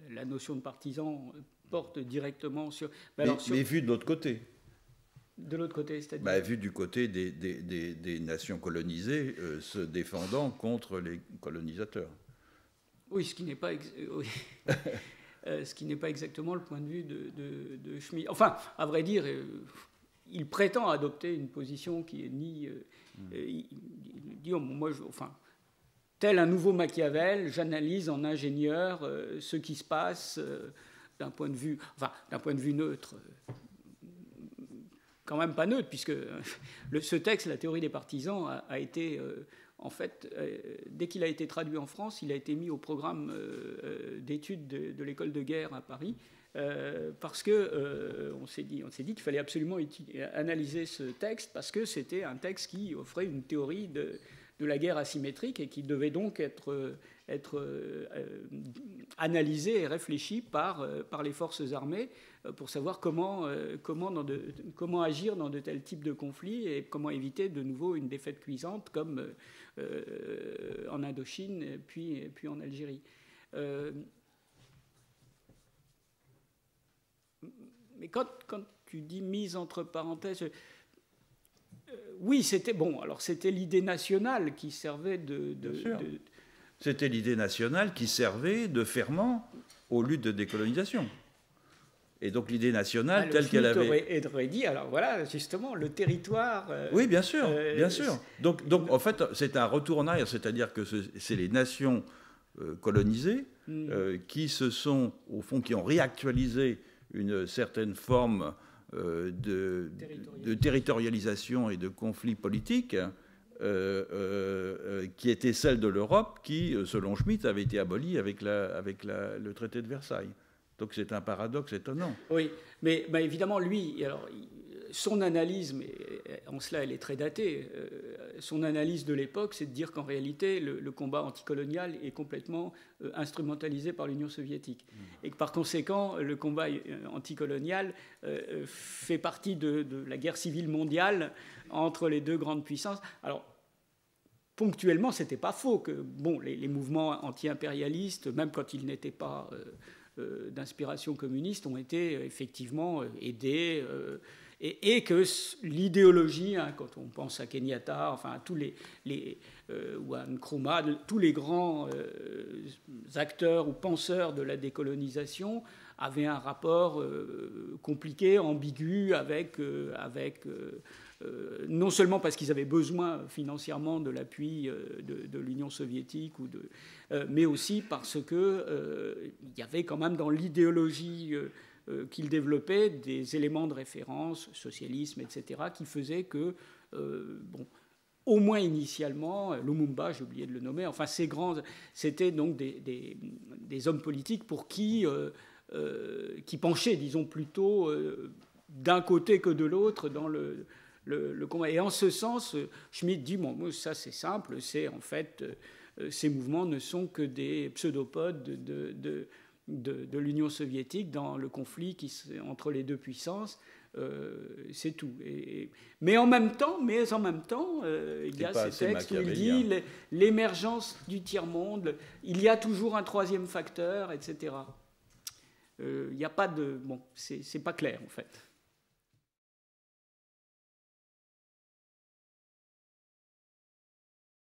la notion de partisan porte directement sur... Mais vu de l'autre côté. De l'autre côté, c'est-à-dire vu du côté des nations colonisées se défendant contre les colonisateurs. Oui, ce qui n'est pas, ce qui n'est pas exactement le point de vue de Schmitt. Enfin, à vrai dire, il prétend adopter une position qui est ni... il dit, tel un nouveau Machiavel, j'analyse en ingénieur ce qui se passe d'un point de vue neutre. Quand même pas neutre, puisque ce texte, La théorie des partisans, a été, en fait, dès qu'il a été traduit en France, il a été mis au programme d'études de l'école de guerre à Paris, parce que on s'est dit qu'il fallait absolument analyser ce texte, parce que c'était un texte qui offrait une théorie de la guerre asymétrique et qui devait donc être analysé et réfléchi par les forces armées pour savoir comment agir dans de tels types de conflits et comment éviter de nouveau une défaite cuisante comme en Indochine puis en Algérie. Mais quand tu dis mise entre parenthèses... oui, c'était bon. Alors c'était l'idée nationale qui servait C'était l'idée nationale qui servait de ferment aux luttes de décolonisation. Et donc l'idée nationale telle qu'elle avait... aurait dit, alors voilà, justement, le territoire... oui, bien sûr, bien sûr. Donc en fait, c'est un retour en arrière, c'est-à-dire que c'est les nations colonisées qui se sont, au fond, qui ont réactualisé une certaine forme de territorialisation et de conflit politique qui était celle de l'Europe qui, selon Schmitt, avait été abolie avec le traité de Versailles. Donc c'est un paradoxe étonnant. Oui, mais évidemment, lui, alors, son analyse, mais en cela elle est très datée, son analyse de l'époque, c'est de dire qu'en réalité, le combat anticolonial est complètement instrumentalisé par l'Union soviétique. Et que par conséquent, le combat anticolonial fait partie de la guerre civile mondiale entre les deux grandes puissances. Alors, ponctuellement, ce n'était pas faux que bon, les mouvements anti-impérialistes, même quand ils n'étaient pas d'inspiration communiste, ont été effectivement aidés. Et que l'idéologie, hein, quand on pense à Kenyatta, enfin à tous ou à Nkrumah, tous les grands acteurs ou penseurs de la décolonisation avaient un rapport compliqué, ambigu, non seulement parce qu'ils avaient besoin financièrement de l'appui de l'Union soviétique, mais aussi parce qu'il y avait quand même dans l'idéologie qu'il développait des éléments de référence, socialisme, etc., qui faisaient que, au moins initialement, Lumumba, j'ai oublié de le nommer, enfin ces grands, c'était donc des hommes politiques pour qui penchaient, disons, plutôt d'un côté que de l'autre dans le combat. Et en ce sens, Schmitt dit, bon, ça c'est simple, c'est en fait, ces mouvements ne sont que des pseudopodes de l'Union soviétique dans le conflit entre les deux puissances, c'est tout. Mais en même temps, il y a ces textes où il dit l'émergence du tiers-monde, il y a toujours un troisième facteur, etc. Il n'y a pas de... Bon, c'est pas clair, en fait.